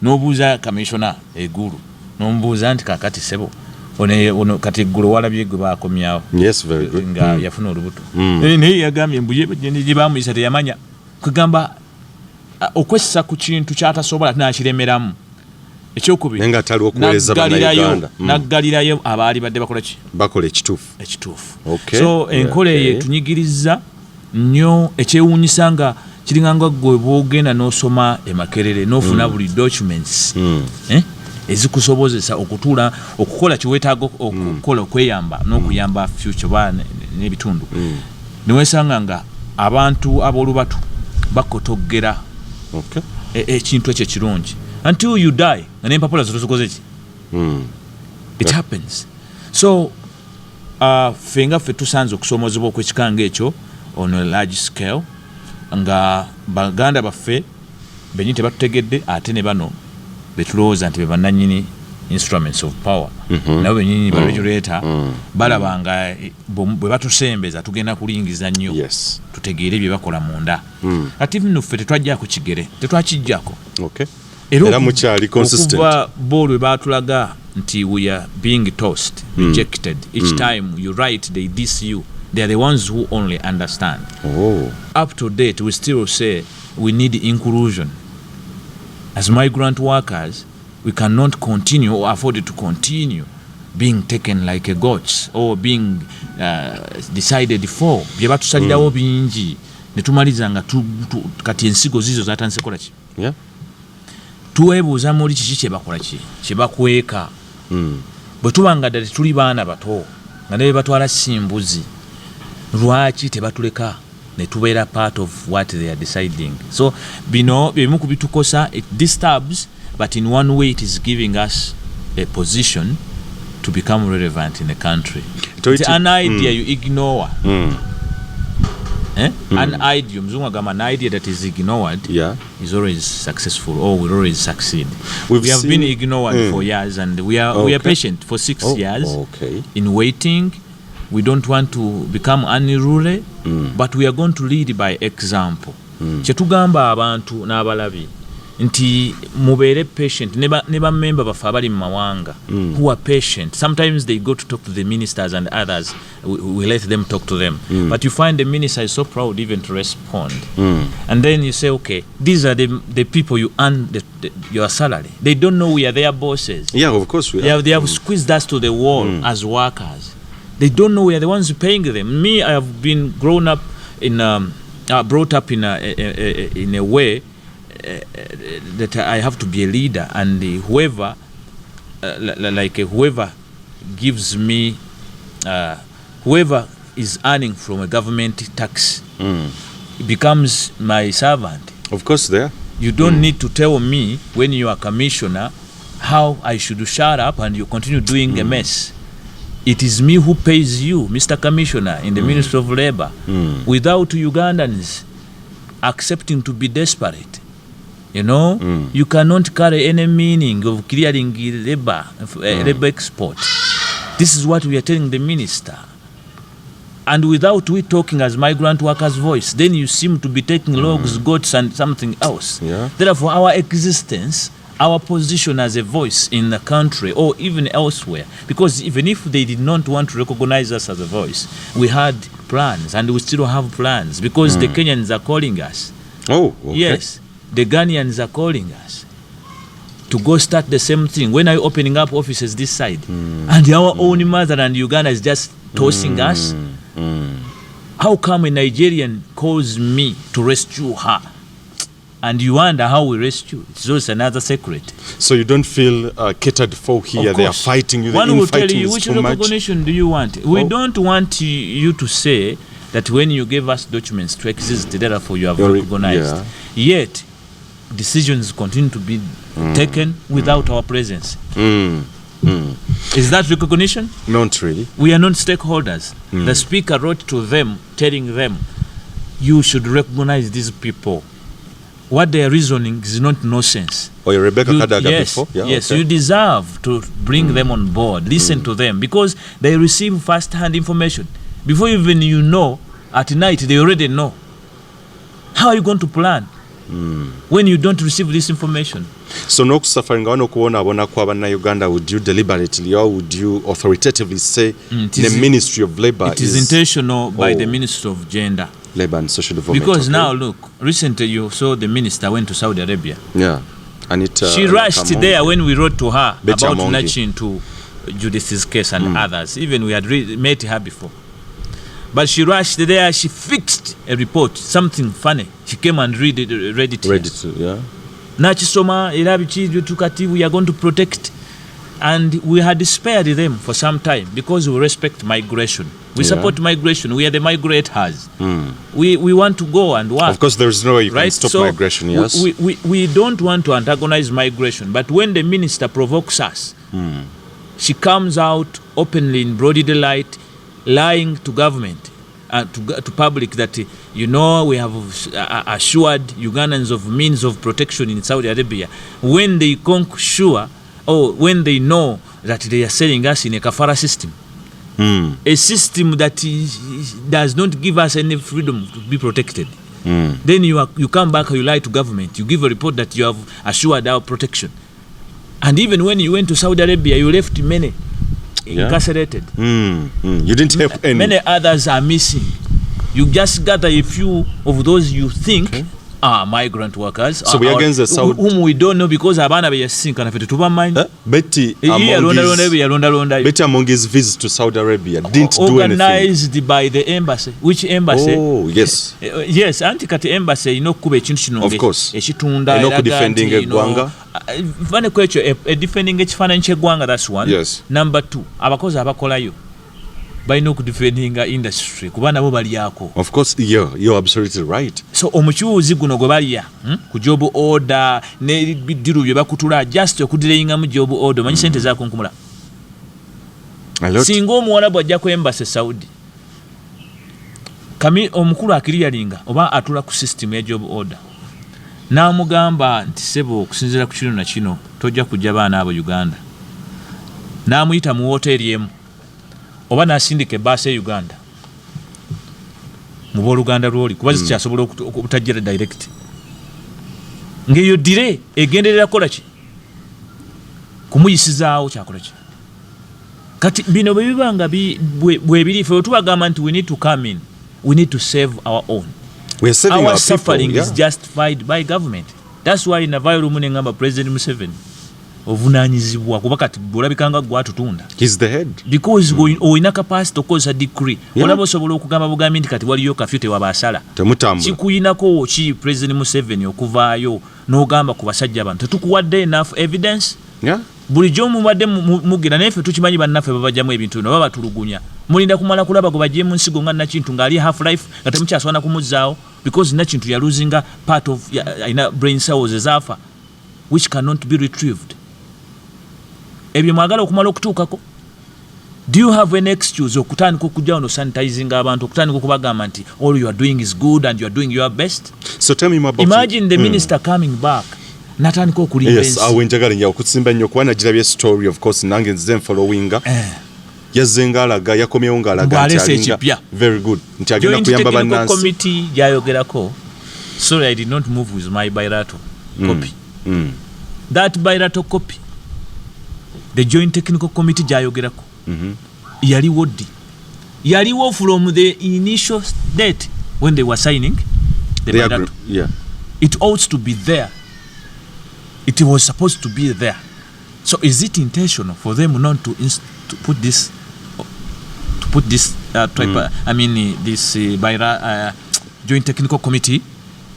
n'obuuza kamisona eggulu n'omubuuza nti kakati sebo ono kati eggulu walabye gwe baakomyawo nga yafuna olubuto. Naye yagambye mbuye gye baamuyisa teyamanya kugamba okwessa ku kintu kyatasobola n'akiremeramu. Ekyokubiri naggalirayo abaali badde bakola ekituufu. So enkola eyo etunyigiriza nnyo. Ekyewuunyisa nga kiringanga gwe bw'ogenda n'osoma emakerere n'ofuna buli documents ezikusobozesa okukola kiweetaaga okukola okweyamba n'okuyamba future baana n'ebitundu. Niweesanga nga abantu ab'olubatu bakotoggera ekintu ekyo kirungi until you die nga n'empapula zitosokoze ki. It happens. So ffe nga ffe tusanze okusomozebwa okw'ekikanga ekyo on a large scale nga baganda baffe bennyini tebatutegedde ate ne bano betulowooza nti be bannannyini instruments of power nabo bennyini ba regulator balaba nga bwe batusembeza tugenda kulingiza nnyo tutegeere bye bakola munda. Ati nno ffe tetwajjako kigere tetwakijjako. era mukyali consistent. Okuva bolo batulaga nti we are being tossed, rejected. Each time you write, they diss you. They are the ones who only understand. Up to date, we still say we need inclusion. As migrant workers, we cannot continue or afford to continue being taken like a goats or being decided for. Bye batusalirawo bingi ne tumaliza nga kati ensigo zizo zatandise kola ki. Yeah. Tuwebuuza muri kiki kye bakola ki kye bakweka. Bwe tubanga ddala tuli baana bato nga ne batwala simbuzi lwaki tebatuleka ne tubeera part of what they are deciding. So bino bimu kubitukosa, it disturbs, but in one way it is giving us a position to become relevant in the country. It's an idea you ignore. An idea, an idea that is ignored is always successful or will always succeed. We have been ignored for years, and we are patient for 6 years in waiting. We don't want to become unruly, but we are going to lead by example. Kyetugamba abantu n'abalabi nti mubeere patient, ne member bafe abali mu mawanga who are patient. Sometimes they go to talk to the ministers and others, we let them talk to them. But you find the minister is so proud even to respond. And then you say, okay, these are the people you earn your salary. They don't know we are their bosses. Yeah, of course we are. They have squeezed us to the wall as workers. They don't know we are the ones paying them. Me, I have been brought up in a way that I have to be a leader, and whoever gives me, whoever is earning from a government tax becomes my servant. Of course, there. You don't need to tell me when you are commissioner how I should shut up and you continue doing a mess. It is me who pays you, Mr. Commissioner, in the Ministry of Labor. Without Ugandans accepting to be desperate, you cannot carry any meaning of clearing labor export. This is what we are telling the minister. And without we talking as migrant workers' voice, then you seem to be taking logs, goats, and something else. Yeah. Therefore, our existence, our position as a voice in the country or even elsewhere, because even if they did not want to recognize us as a voice, we had plans, and we still have plans, because the Kenyans are calling us. Oh, okay. Yes, the Ghanaians are calling us to go start the same thing. When are you opening up offices this side? And our own mother and Uganda is just tossing us. How come a Nigerian calls me to rescue her? And you wonder how we rescue. It's just another secret. So you don't feel catered for here. They are fighting you. One will tell you, which recognition do you want? We don't want you to say that when you gave us documents to exist, therefore you have recognized. Yet, decisions continue to be taken without our presence. Is that recognition? Not really. We are not stakeholders. The speaker wrote to them, telling them, you should recognize these people. What they are reasoning is not nonsense. Or Rebecca Kadaga before? Yes, you deserve to bring them on board. Listen to them, because they receive first-hand information. Before even you know, at night they already know. How are you going to plan when you don't receive this information? So no suffering no kuona kwa Bannayuganda, would you deliberately or would you authoritatively say the Ministry of Labor it is intentional by the Ministry of Gender, Labor and Social Development? Because now look, recently you saw the minister went to Saudi Arabia. Yeah. And she rushed there when we wrote to her about matching to Judith's case and others. Even we had met her before. But she rushed there, she fixed a report, something funny. She came and read it. Read it, yeah. Nachisoma, tukati, we are going to protect. And we had spared them for some time because we respect migration. We support migration. We are the migrators. We want to go and work. Of course, there is no way you can stop migration, yes. We don't want to antagonize migration. But when the minister provokes us, she comes out openly in broad daylight, lying to government, to public that, we have assured Ugandans of means of protection in Saudi Arabia. When they sure, or when they know that they are selling us in a kafara system, a system that does not give us any freedom to be protected. Then you come back, you lie to government, you give a report that you have assured our protection. And even when you went to Saudi Arabia, you left many incarcerated. You didn't have any. Many others are missing. You just gather a few of those you think are migrant workers. So we are against the Saudi, whom we don't know because abana beyasinka nafe tubamanyi. Betty among his visits to Saudi Arabia didn't do anything. Organized by the embassy. Which embassy? Oh, yes. Yes, anti kati embassy kuba ekintu kino. Of course. Ekitunda defending eggwanga. Vane kwekyo defending ekifaananyi ky'eggwanga, that's one. Yes. Number 2, abakozi abakolayo balina okudefendinga industry kuba nabo balyako. Of course, you're absolutely right. So omukyuzi guno gwe balya ku job order ne bidiru bye bakutula just okudireyinga mu job order manyi sente za kunkumula. Singa omuwala bw'ajja ku embassy Saudi kami omukulu akiriyalinga oba atula ku system ya job order n'amugamba nti sebo okusinziira ku kino na kino tojja kujja baana abo Uganda, n'amuyita mu hoteli emu oba n'asindika ebbaasi e Uganda mu booluganda lwoli kuba zikyasobola okutajjira direct ng'eyo dire egenderera kola ki kumuyisizaawo kyakola ki. Kati bino bwe biba nga bwe biri ffe tubagamba nti we need to come in, we need to save our own. We're saving our suffering people, is justified by government. That's why in a viral rumu ngamba President Museveni ovunanyizibwa kuba kati bolabikanga gwatutunda. He's the head. Because oyina capacity okoza decree. Olaba osobola okugamba bugambi nti kati waliyo kafyu tewabasala. Temutambula. Kikuyinako ki President Museveni okuvaayo n'ogamba ku basajja abantu tetukuwadde enough evidence. Yeah. Bulijjo mubadde mugira neffe tukimanyi bannaffe babajjamu ebintu bino baba batulugunya. Mulinda kumala kulaba gwe bajje mu Ensigo nga Nakintu ng'ali half life nga temukyaswana kumuzzaawo because Nakintu ya losing part of brain cells ezaafa which cannot be retrieved. Ebyo mwagala okumala okutuukako. Do you have an excuse okutandika okujja ono sanitizing abantu okutandika okubagamba nti all you are doing is good and you are doing your best? So tell me more about imagine the minister coming back. Natandika okulimba yes, awenjagala nnyo okusimba nnyo kuba nagirabye story of course nange nze followinga. Yazzenga alaga yakomyewo ng'alaga nti very good nti agenda kuyamba bannansi. Committee gyayogerako. Sorry, I did not move with my bilateral copy. That bilateral copy, the Joint Technical Committee gyayogerako. Yaliwo ddi? Yaliwo from the initial date when they were signing the bilateral. Yeah. It ought to be there. It was supposed to be there. So is it intentional for them not to put this type this Joint Technical Committee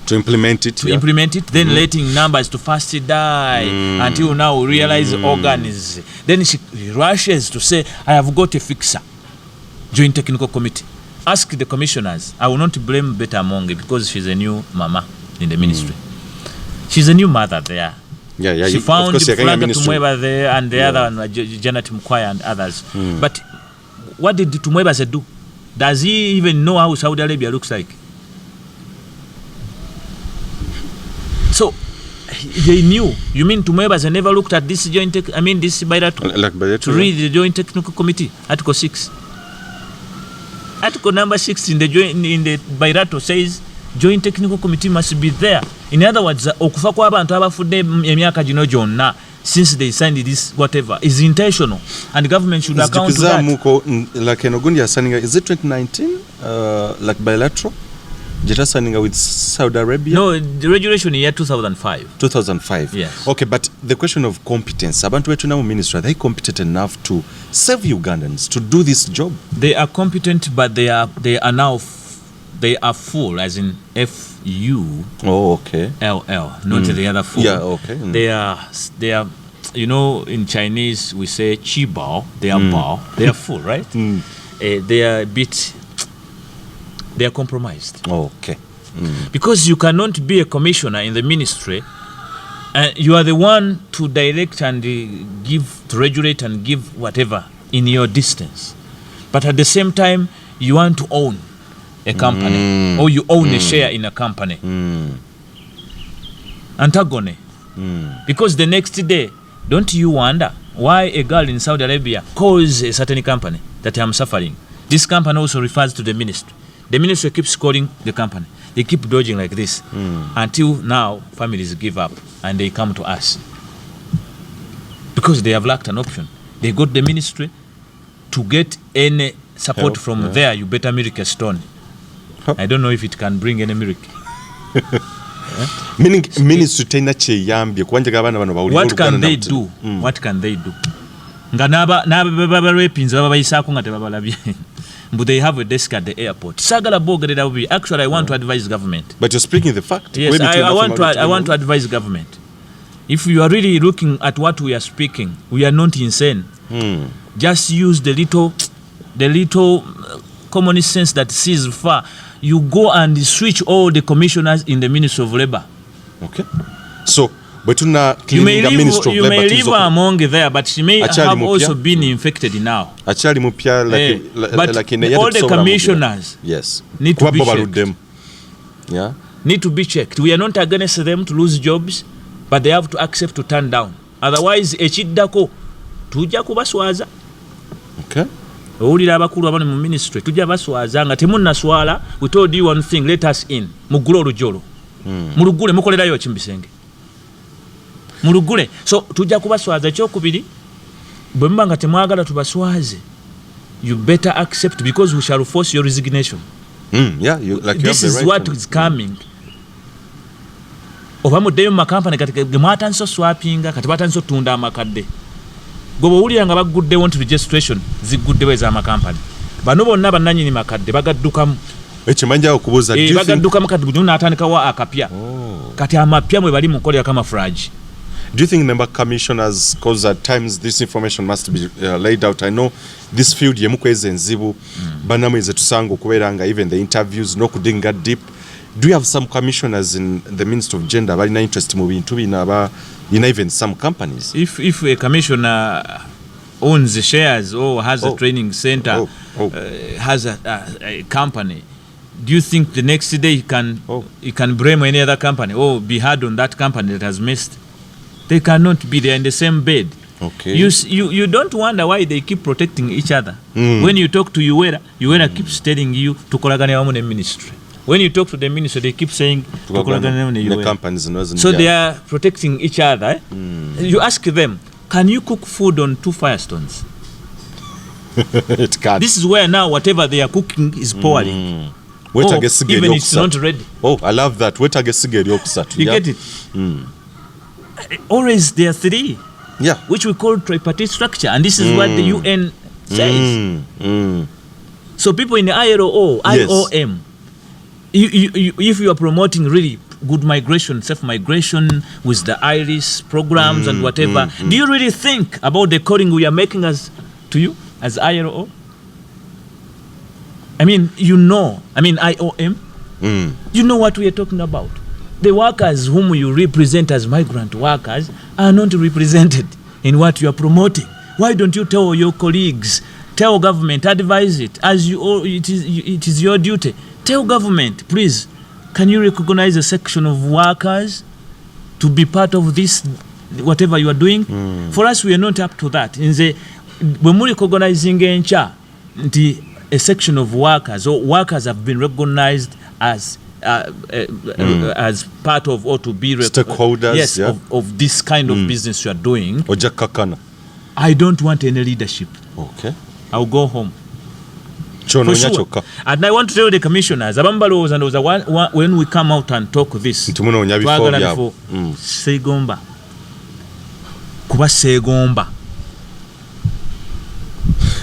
to implement it implement it, then letting numbers to first die until now we realize organs. Then she rushes to say I have got a fixer. Joint Technical Committee. Ask the commissioners. I will not blame Beta Monge because she's a new mama in the ministry. She's a new mother there. Yeah, she found Franka Tumweba there and the other one, Janet Mkwaya and others. But what did Tumweba do? Does he even know how Saudi Arabia looks like? So they knew. You mean Tumweba never looked at this this bilateral to read the Joint Technical Committee, Article 6. Article number 6 in the bilateral says Joint Technical Committee must be there. In other words, okufa kw'abantu abafudde emyaka gino gyonna since they signed this whatever is intentional and the government should account to that. Like Enogundi signing, is it 2019 like bilateral? Jeta signing with Saudi Arabia? No, the regulation in year 2005. 2005. Yes. Okay, but the question of competence, abantu wetu now ministry, are they competent enough to serve Ugandans to do this job? They are competent, but they are now they are full, as in FU. Oh, okay. LL, not the other full. Yeah, okay. They are. You know, in Chinese we say chi bao. They are bao. They are full, right? They are a bit. They are compromised. Oh, okay. Because you cannot be a commissioner in the ministry, and you are the one to direct and to regulate and give whatever in your distance, but at the same time you want to own a company or you own a share in a company. Antagony. Because the next day, don't you wonder why a girl in Saudi Arabia calls a certain company that I'm suffering? This company also refers to the ministry. The ministry keeps calling the company. They keep dodging like this until now families give up and they come to us. Because they have lacked an option. They got the ministry to get any support from there. You better miracle stone. I don't know if it can bring any miracle. Meaning ministry tena cheyambye kubanjaga abana bano bawuli. What can they do? What can they do? Nga naba repinza babayisako nga tebabalabye. But they have a desk at the airport. Sagala bogerera bubi. Actually, I want to advise government. But you're speaking the fact. Yes, I want to advise government. If you are really looking at what we are speaking, we are not insane. Just use the little common sense that sees far. You go and switch all the commissioners in the Ministry of Labour. Okay. So, you may live among there, but she may have also been infected now. But all the commissioners need to be checked. Yeah. Need to be checked. We are not against them to lose jobs, but they have to accept to turn down. Otherwise, echiddako tujja kubaswaza. Okay. Owulira abakulu abali mu ministry tujja baswaza nga temunnaswala. We told you one thing, let us in. Mugule olujolo. Mulugule mukolerayo chimbisenge. Mulugule. So tujja kubaswaza kyokubiri. Bwe mbanga temwagala tubaswaze. You better accept because we shall force your resignation. Yeah, this is what is coming. Oba muddeyo mu makampani kati gemwatanso swappinga kati batanso tunda amakadde. Gobo uli nga bagudde want registration zigudde weza amakampani. Bano bonna bannanyini makadde bagaddukamu. Ekimanja okubuza bagaddukamu kati guduna atandika wa akapya. Kati amapya mwe bali mukolera kama frage. Do you think member commissioners, because at times this information must be laid out? I know this field yemukweze nzibu banamweze tusango kuberanga even the interviews no kudinga deep. Do you have some commissioners in the Ministry of Gender bali na interest mu bintu binaba in even some companies? If a commissioner owns shares or has a training center, has a company, do you think the next day he can blame any other company or be hard on that company that has missed? They cannot be there in the same bed. Okay. You don't wonder why they keep protecting each other. When you talk to Uwera keeps telling you to kolagane wamu ne ministry. When you talk to the ministry, they keep saying to kolagane wamu ne Uwera. So they are protecting each other. You ask them, can you cook food on 2 firestones? It can't. This is where now whatever they are cooking is pouring. Even it's not ready. Oh, I love that. You get it? Always there are 3, which we call tripartite structure, and this is what the UN says. So people in the ILO, IOM, if you are promoting really good migration, safe migration with the IRIS programs and whatever, do you really think about the calling we are making to you as ILO? I mean, IOM, you know what we are talking about. The workers whom you represent as migrant workers are not represented in what you are promoting. Why don't you tell your colleagues, tell government, advise it, as it is your duty. Tell government, please, can you recognize a section of workers to be part of this, whatever you are doing? For us, we are not up to that. When we recognizing a section of workers, or workers have been recognized as part of or to be stakeholders of this kind of business you are doing. I don't want any leadership. Okay. I'll go home. For sure. And I want to tell the commissioners, when we come out and talk this, Segomba. Kuba Segomba.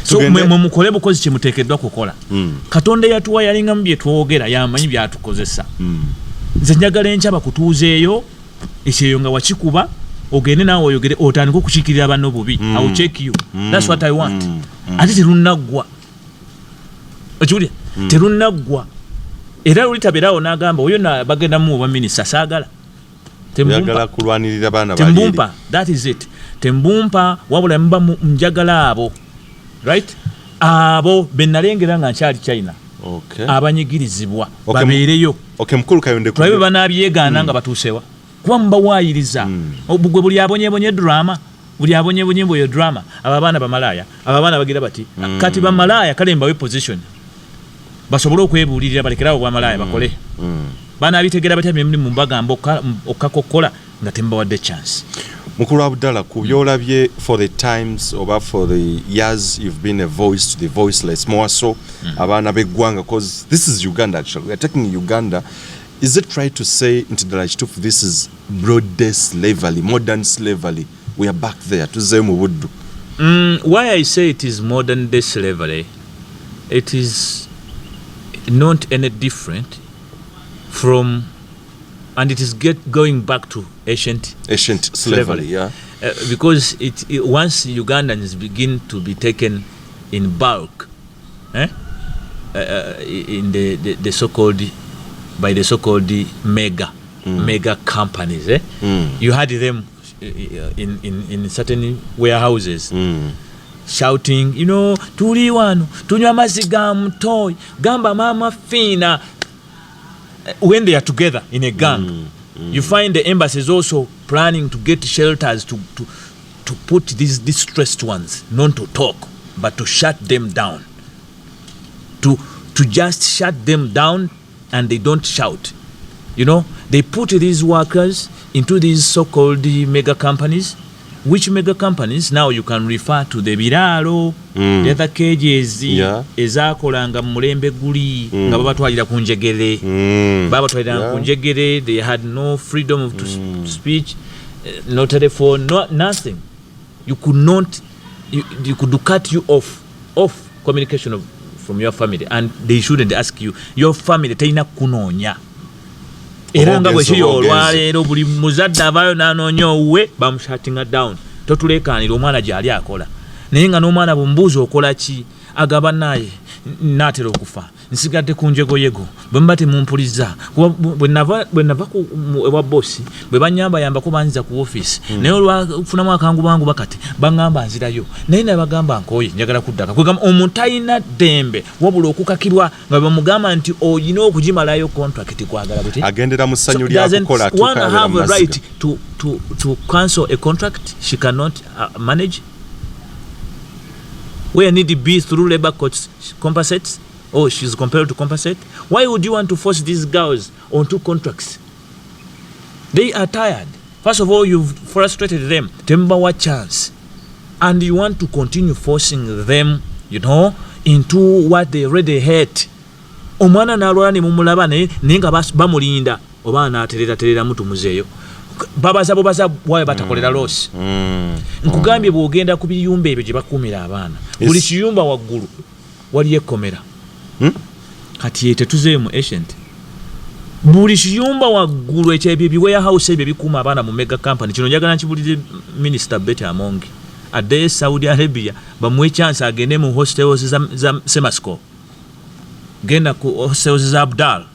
So mukole bukozi kyemuteekeddwa kukola. Katonda yatuwa yalinga mu bye twogera yamanyi byatukozesa. Nze njagala enkyaba kutuuzeeyo ekyeyo nga wakikuba ogende naawe oyogere otandika okukiikirira banno bubi. I will check you. That's what I want. Ate terunaggwa. Okiwulira? Terunaggwa. Era olitabeerawo n'agamba oyo bagenda mu oba minisita saagala. Njagala kulwanirira baana bali. Tembumpa. That is it. Tembumpa wabula mba njagala abo. Right? Abo benalengera nga nkyali China. Okay. Abanyigirizibwa babeereyo. Okay, mukulu Kayonde ku. Tulabe banabyegaana nga batuusewa. Kuba mbawaayiriza. Gwe buli abonyebonye drama. Buli abonyebonye mboyo drama. Aba baana bamalaya. Aba baana bagira bati. Kati bamalaya kale mbawe position. basobole okwebuulirira balekerawo bwamalaaya bakole baana abitegera batya bye mu bagamba okkakokola nga tembawadde chance. Mukulu Abdallah, ku byolabye for the times oba for the years you've been a voice to the voiceless, more so abaana b'eggwanga, because this is Uganda actually, we are taking Uganda. Is it right to say into the Lachitufu this is broad-day slavery, modern slavery? We are back there. Why I say it is modern-day slavery, it is not any different from, and it is going back to ancient slavery, yeah. Because once Ugandans begin to be taken in bulk, in the so-called, by the so-called mega companies, you had them in certain warehouses shouting, you know, tuli wano tunywa mazzi ga mtoyi gamba mama fina. When they are together in a gang, you find the embassies also planning to get shelters to put these distressed ones not to talk but to shut them down, to just shut them down, and they don't shout. You know, they put these workers into these so-called mega companies. Which mega companies? Now you can refer to the biralo, the other cages, ezakolanga mulembe guli, nga babatwalira ku njegere. Babatwalira ku njegere, they had no freedom of speech, no telephone, no nothing. You could not, you could cut you off communication from your family, and they shouldn't ask you. Your family teina kunonya. Era nga bwe kiri olwaleero buli muzadde avaayo n'anoonya owuwe bamushatinga down. Totuleekaanira omwana gy'ali akola. Naye nga n'omwana bw'ombuuza okola ki, agamba naye naatera okufa. Nsigadde ku njegoyego. Bwe mba temumpulizza. Bwe nava ewa bossi, bwe banyambayambako banziza ku ofiisi. Naye olwafunamu akangubangu bakati, baŋŋamba nzirayo. Naye naye bagamba nkooye, njagala kuddaka. Kwegamba omuntu talina ddembe wabula okukakirwa nga bamugamba nti oyina okugimalayo contract kwagala buti. Agendera mu ssanyu lya kukola one have a right to cancel a contract she cannot manage? Where need to be through labor courts compensates? Oh, she's compelled to compensate? Why would you want to force these girls onto contracts? They are tired. First of all, you've frustrated them. Tembawa chance. And you want to continue forcing them, you know, into what they already hate. Omwana nalwala ne mumulaba naye nga bamulinda oba anaterera mutu muzeeyo. Babaza wawe batakolera loss. Nkugambye bw'ogenda ku biyumba ebyo gye bakuumira abaana. Buli kiyumba waggulu waliyo ekkomera. Kati tetuzeeyo mu ancient. Buli kiyumba waggulu ekyebyo warehouse ebyo bikuuma abaana mu mega company. Kino njagala nkibulire Minister Betty Amongi. Adde Saudi Arabia bamuwe chance agende mu hostels za Semasco. Genda ku hostels za Abdal.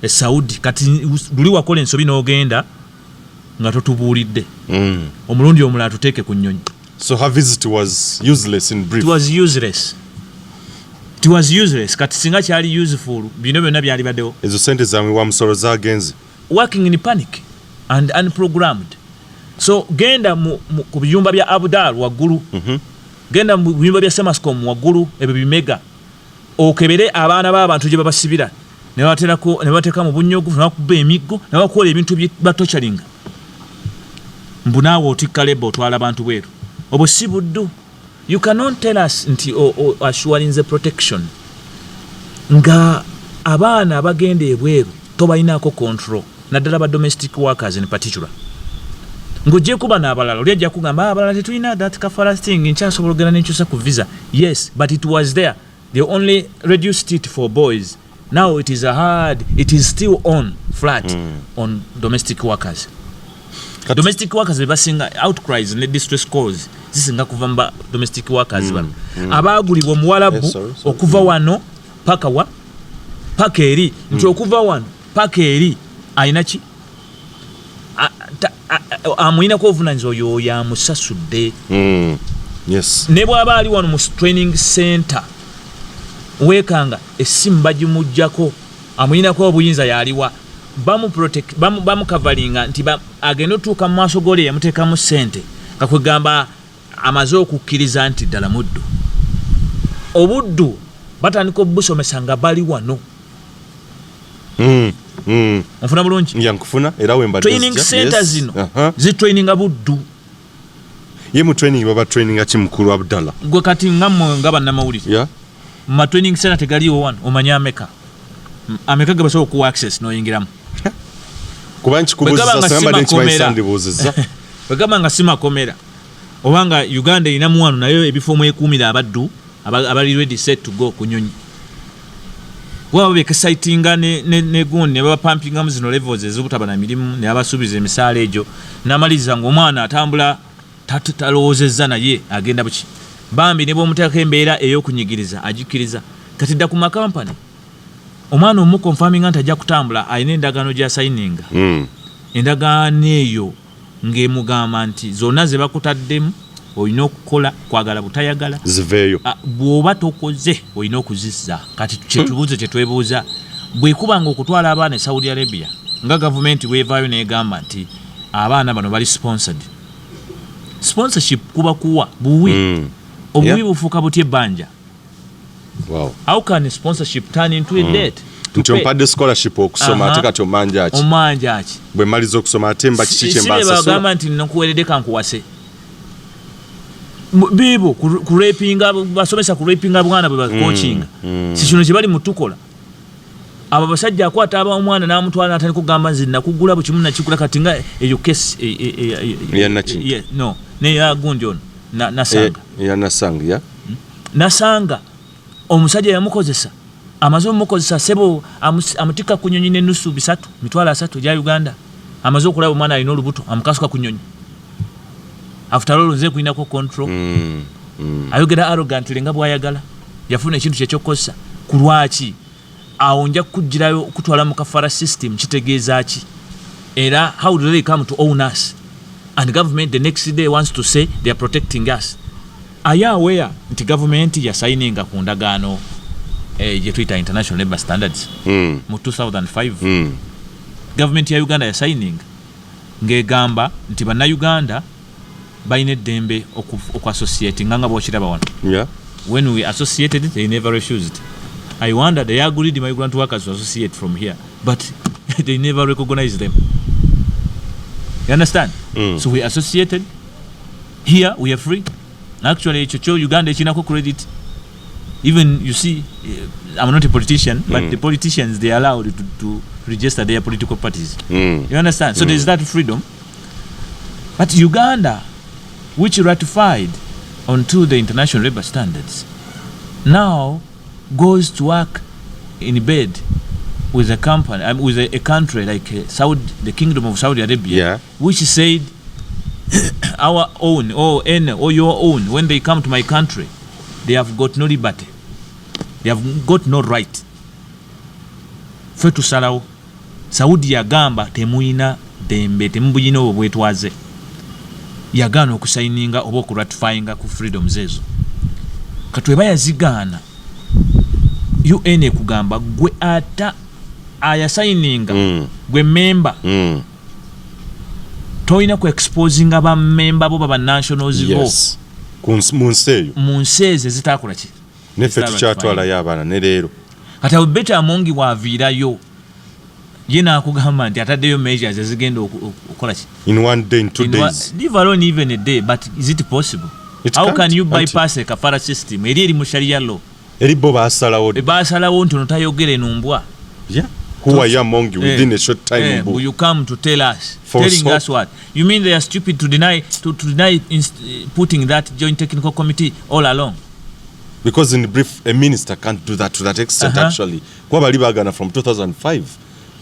Saudi kati luli wakola ensobi n'ogenda nga totubuulidde. Omulundi omulala tuteeke ku nnyonyi. So her visit was useless in brief. It was useless. It was useless. Kati singa kyali useful bino byonna byali baddewo. Ezo sente zammwe wa musolo zaagenze. Working in panic and unprogrammed. So genda ku biyumba bya Abdal waggulu. Genda mu biyumba bya Semascom waggulu ebyo bimega. Okebere abaana b'abantu gye babasibira. Ne bateeka mu bunnyogu n'akuba emiggo ne bakola ebintu batochalinga. Mbunaawo otikka lebo otwala abantu bweru. Obwo si buddu. You cannot tell us nti assuring the protection. Nga abaana abagenda ebweru tobalinaako control. Naddala ba domestic workers in particular. Ng'ojje kuba n'abalala oli ajja kugamba abalala tetulina that kafala thing nkyasobola ogenda n'enkyusa ku visa. Yes, but it was there. They only reduced it for boys. Now it is still on flat on domestic workers. Domestic workers bebasinga outcries ne distress calls zisinga kuva mba domestic workers bano. Abaagulibwa omuwalabu okuva wano paka eri nti okuva wano paka eri ayina ki amuyina ku ovunaanyizibwa oyo yamusasudde. Yes. Ne bw'aba ali wano mu training center wekanga essimu bagimuggyako amuyinako obuyinza yaliwa bamu coveringa nti agenda otuuka mu maaso g'oli yamuteekamu ssente kakwegamba amaze okukkiriza nti ddala muddu obuddu batandika obusomesa nga bali wano. Onfuna bulungi? Ya nkufuna era wembadde training centers zino zitraininga buddu. Ye mu training baba traininga kimukulu Abdallah. Gwe kati ngamwe nga bannamawulire. Ma training center tegaliwo wano omanya ameka. Ameka gabasobola okuwa access n'oyingiramu. Kuba nkikubuuza samba nkibayisandibuuzizza. Bagamba nga simakomera. Obanga Uganda inamu wano nayo ebifo mwekuumira abaddu abali ready set to go kunyonyi. Waba excitinga ne gundi ne baba pumping am zino levels ezobutaba na mirimu ne abasubiza emisaala ejo namaliza ng'omwana atambula tatalowoozezza naye agenda buki. Bambi ne bw'omuteekako embeera ey'okunyigiriza agikkiriza. Kati dda ku makampani omwana omu confirming nti ajja kutambula alina endagaano gy'asayininga. Endagaano eyo ng'emugamba nti zonna ze bakutaddemu olina okukola kwagala butayagala ziveeyo. Bw'oba tokoze olina okuzizza. Kati kyetubuuze kyetwebuuza bwekubanga okutwala abaana e Saudi Arabia nga gavumenti weevaayo n'egamba nti abaana bano bali sponsored. Sponsorship kuba kuwa buwi. Obuwi bufuuka butya ebbanja. How can sponsorship turn into a debt? Nti ompadde scholarship okusoma ate kati omanja ki? Omanja ki? Bwe maliza okusoma ate mba kiki kye mbasa so. Bagamba nti nakuweredde kankuwase. Bibo kurepinga basomesa kurepinga bwana bwe coaching. Si kino kye bali mutukola. Abo basajja akwata aba omwana n'amutwala n'atandika kugamba nzi nakugula bukimu nakikula kati nga eyo case no ne ya gundi ono nasanga. Nasanga ya. Nasanga omusajja yamukozesa amaze omukozesa sebo amutika ku nnyonyi n'ennusu 3 mitwalo 3 gya Uganda. Amaze okulaba omwana alina olubuto amukasuka ku nnyonyi. After all nze kuinako control. Ayogera arrogantly nga bwayagala. Yafuna ekintu kye kyokkosa ku lwaki awo nja kujjirayo okutwala mu kafara system kitegeeza ki era how do they come to own us and government the next day wants to say they are protecting us. Are you aware nti government ya signinga ku ndagaano je Twitter International Labour Standards mu 2005 government ya Uganda ya signing ngegamba nti Bannayuganda balina eddembe oku-associate nga bw'okiraba wano. When we associated they never refused. I wonder they agreed migrant workers to associate from here but they never recognized them. You understand? So we associated here we are free. Actually chocho Uganda chinako credit. Even you see I'm not a politician but the politicians they are allowed to register their political parties. You understand? So there's that freedom. But Uganda, which ratified onto the international labour standards, now goes to work in bed with a company, with a country like the Kingdom of Saudi Arabia, which said our own or your own, when they come to my country, they have got no liberty, they have got no right. Fetu salawo Saudi yagamba temuina dembe temubuyina obwetwaze. Yagana okusayininga oba okuratifyinga ku freedoms ezo. Katweba yazigana UN kugamba gwe ata ayasayininga gwe member toyina ku exposinga ba member bo baba nationals bo munseze zitakola ki nefe tukyatwala y'abaana ne leero kati abeta amongi waviirayo yena akugamba nti ataddeyo measures ezigenda okukola ki in 1 day in 2 days leave alone even a day but is it possible? How can you bypass a kafara system eri mu sharia law eri bo basalawo nti notayogere numbwa who are you among you within a short time you come to tell us telling us what you mean they are stupid to deny putting that joint technical committee all along because in brief a minister can't do that to that extent actually kwa bali bagana from 2005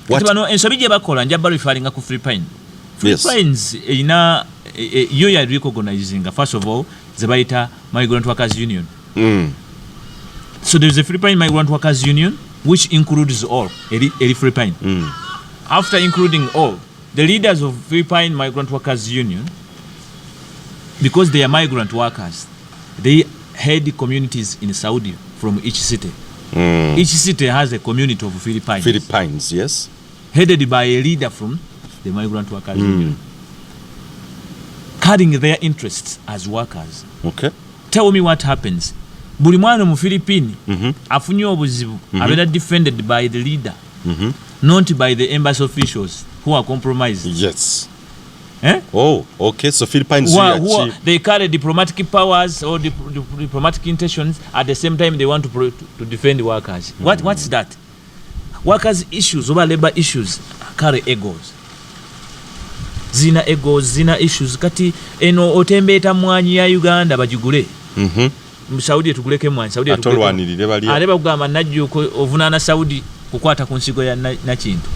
what bano ensobi gye bakola njaba referring ku Philippines ina yo ya recognizing first of all the Baita Migrant Workers Union. So there is a Philippine Migrant Workers Union which includes all every Philippine. After including all, the leaders of Philippine Migrant Workers Union, because they are migrant workers, they head communities in Saudi from each city. Each city has a community of Philippines, yes, headed by a leader from the Migrant Workers Union, carrying their interests as workers. Okay. Tell me what happens. buli mwana mu Philippine afunye obuzibu abera defended by the leader not by the embassy officials who are compromised. Yes. Oh, okay. So Philippines they carry diplomatic powers or diplomatic intentions at the same time they want to defend workers. What's that? Workers issues over labor issues carry egos. Zina egos, zina issues. Kati eno otembeta mwanyi ya Uganda bajigule. Saudi tuguleke mwanyi. Saudi tuguleke. Aleba kugamba najjuko ovunana Saudi kukwata ku nsigo ya nakintu.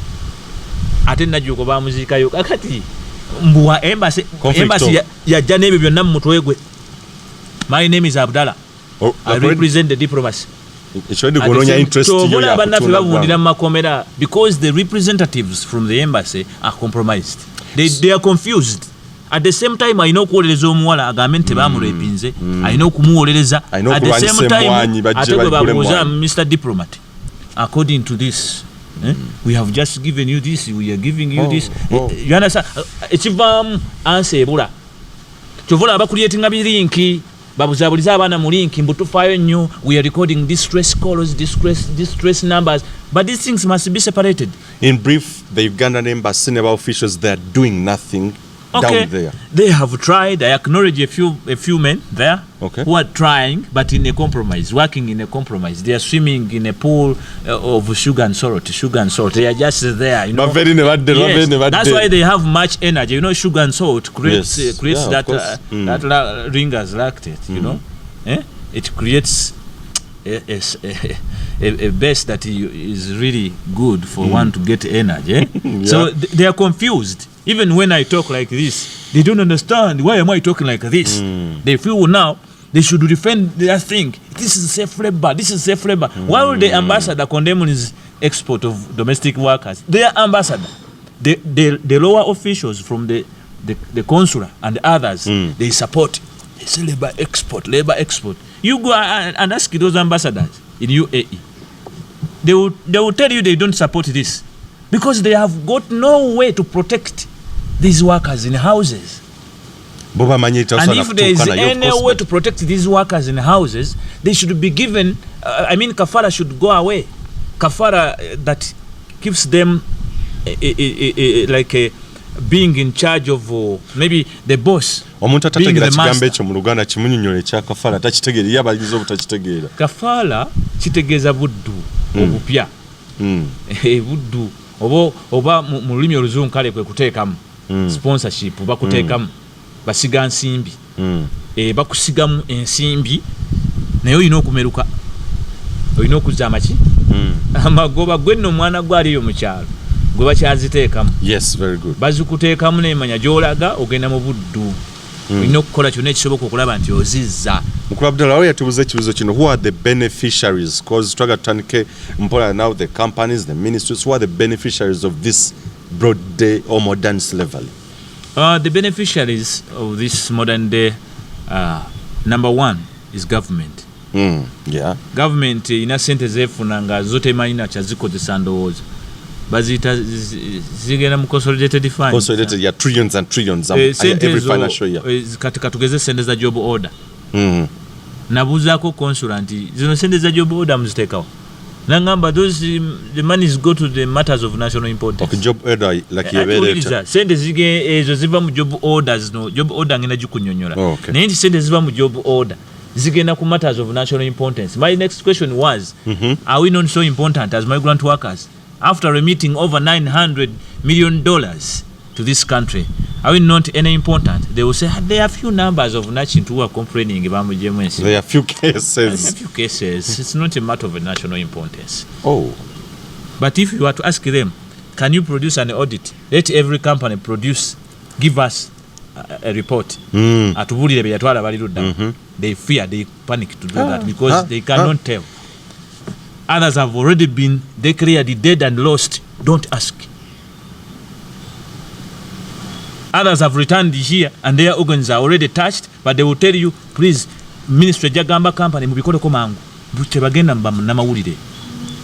Ate najjuko bamuzikayo. Kati mbuwa embassy ya janebe byonna mu mutwe gwe. My name is Abdallah. I represent the diplomacy. Interest because the representatives from the embassy are compromised. They are confused. At the same time, I know kuolereza omuwala agamente bamurepinze. I know kumuolereza. At the same time, Mr. Diplomat, according to this, we have just given you this. We are giving you this. You understand? Echivam ansebula. Chovola abakuliyetinga bilinki. Babuzabuliza abana mu link mbutufayo nnyo. We are recording distress calls, distress numbers, but these things must be separated. In brief, the Ugandan embassy officials, they are doing nothing down there. They have tried. I acknowledge a few men there who are trying, but in a compromise, working in a compromise. They are swimming in a pool of sugar and salt. They are just there, you know. Yes. That's why they have much energy. You know, sugar and salt creates that ringers lactate. You know, it creates a base that is really good for one to get energy. So they are confused. Even when I talk like this, they don't understand. Why am I talking like this? They feel now they should defend their thing. This is safe labor. This is safe labor. Why would the ambassador condemn his export of domestic workers? Their ambassador, the lower officials from the consular and others, they support. They say labor export. You go and ask those ambassadors in UAE. They will tell you they don't support this because they have got no way to protect these workers in houses. And if there is any way to protect these workers in houses, they should be given, kafara should go away. Kafara that keeps them being in charge of maybe the boss. Being the master. Kafala kitegeza buddu obupya. Buddu oba mu lulimi oluzungu kale kwe kuteekamu sponsorship bakuteekamu basiga nsimbi bakusigamu ensimbi naye olina okumeruka olina okuzza amaki amagoba gwe nno omwana gwe aliyo mu kyalo gwe bakyaziteekamu. Yes, very good. Bazikuteekamu n'emanya gy'olaga ogenda mu buddu olina okukola kyonna ekisoboka okulaba nti ozizza. Mukulu Abdallah, we yatubuza ekibuzo kino, who are the beneficiaries? Because twaga tutandike mpola now the companies, the ministries, who are the beneficiaries of this broad day or modern slavery? The beneficiaries of this modern day, number one is government. Government ina sente zefuna nga zote manina chazikozesa ndowooza bazita zigenda mu consolidated fund. Consolidated ya trillions and trillions every financial year. Katika tugeze sente za job order. Nabuzaako consulant zino sente za job order muzitekawo. Nangamba the monies go to the matters of national importance. Okay, job order like yebeleta. Sente zige ezo ziva mu job orders no. Job order ngena jikunyonyola. Naye sente ziva mu job order zigenda ku matters of national importance. My next question was, are we not so important as migrant workers? After remitting over $900 million to this country, are we not any important? They will say there are few numbers of Nachintu who are complaining about JMS. There are few cases. It's not a matter of national importance. Oh. But if you were to ask them, can you produce an audit? Let every company give us a report. They fear, they panic to do that because they cannot tell. Others have already been declared dead and lost. Don't ask. Others have returned here and their organs are already touched, but they will tell you, please, Ministry Jagamba Company, mubikodeko mangu. Tebagenda namawulire.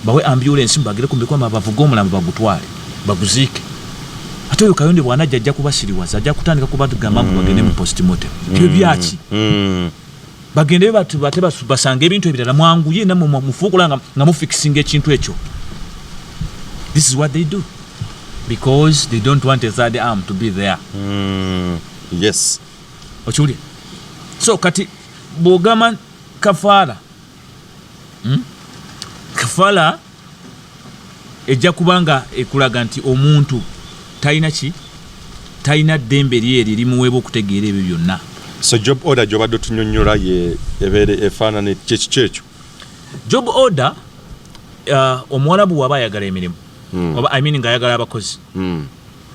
Bawe ambulance mbagire kumbikwa mabavuga omulamba bagutwale. Baguzike. Ate oyo Kayonde bwanajja ajja kubasiriwaza, ajja kutandika kubagamba bagende mu postmortem. Tebyo byaki. bagende basanga ebintu ebirala mwanguye namwe mufuukula nga mufixinga ekintu ekyo. This is what they do because they don't want a third arm to be there. Yes. Okiwulira? So kati bw'ogamba kafaala kafaala ejja kubanga ekulaga nti omuntu talina ddembe lyeri limuweebwa okutegeera ebyo byonna. So job order gy'obadde otunyonnyola ebeere efaanana kyekyo. Job order omuwalabu waba ayagala emirimu oba ng'ayagala abakozi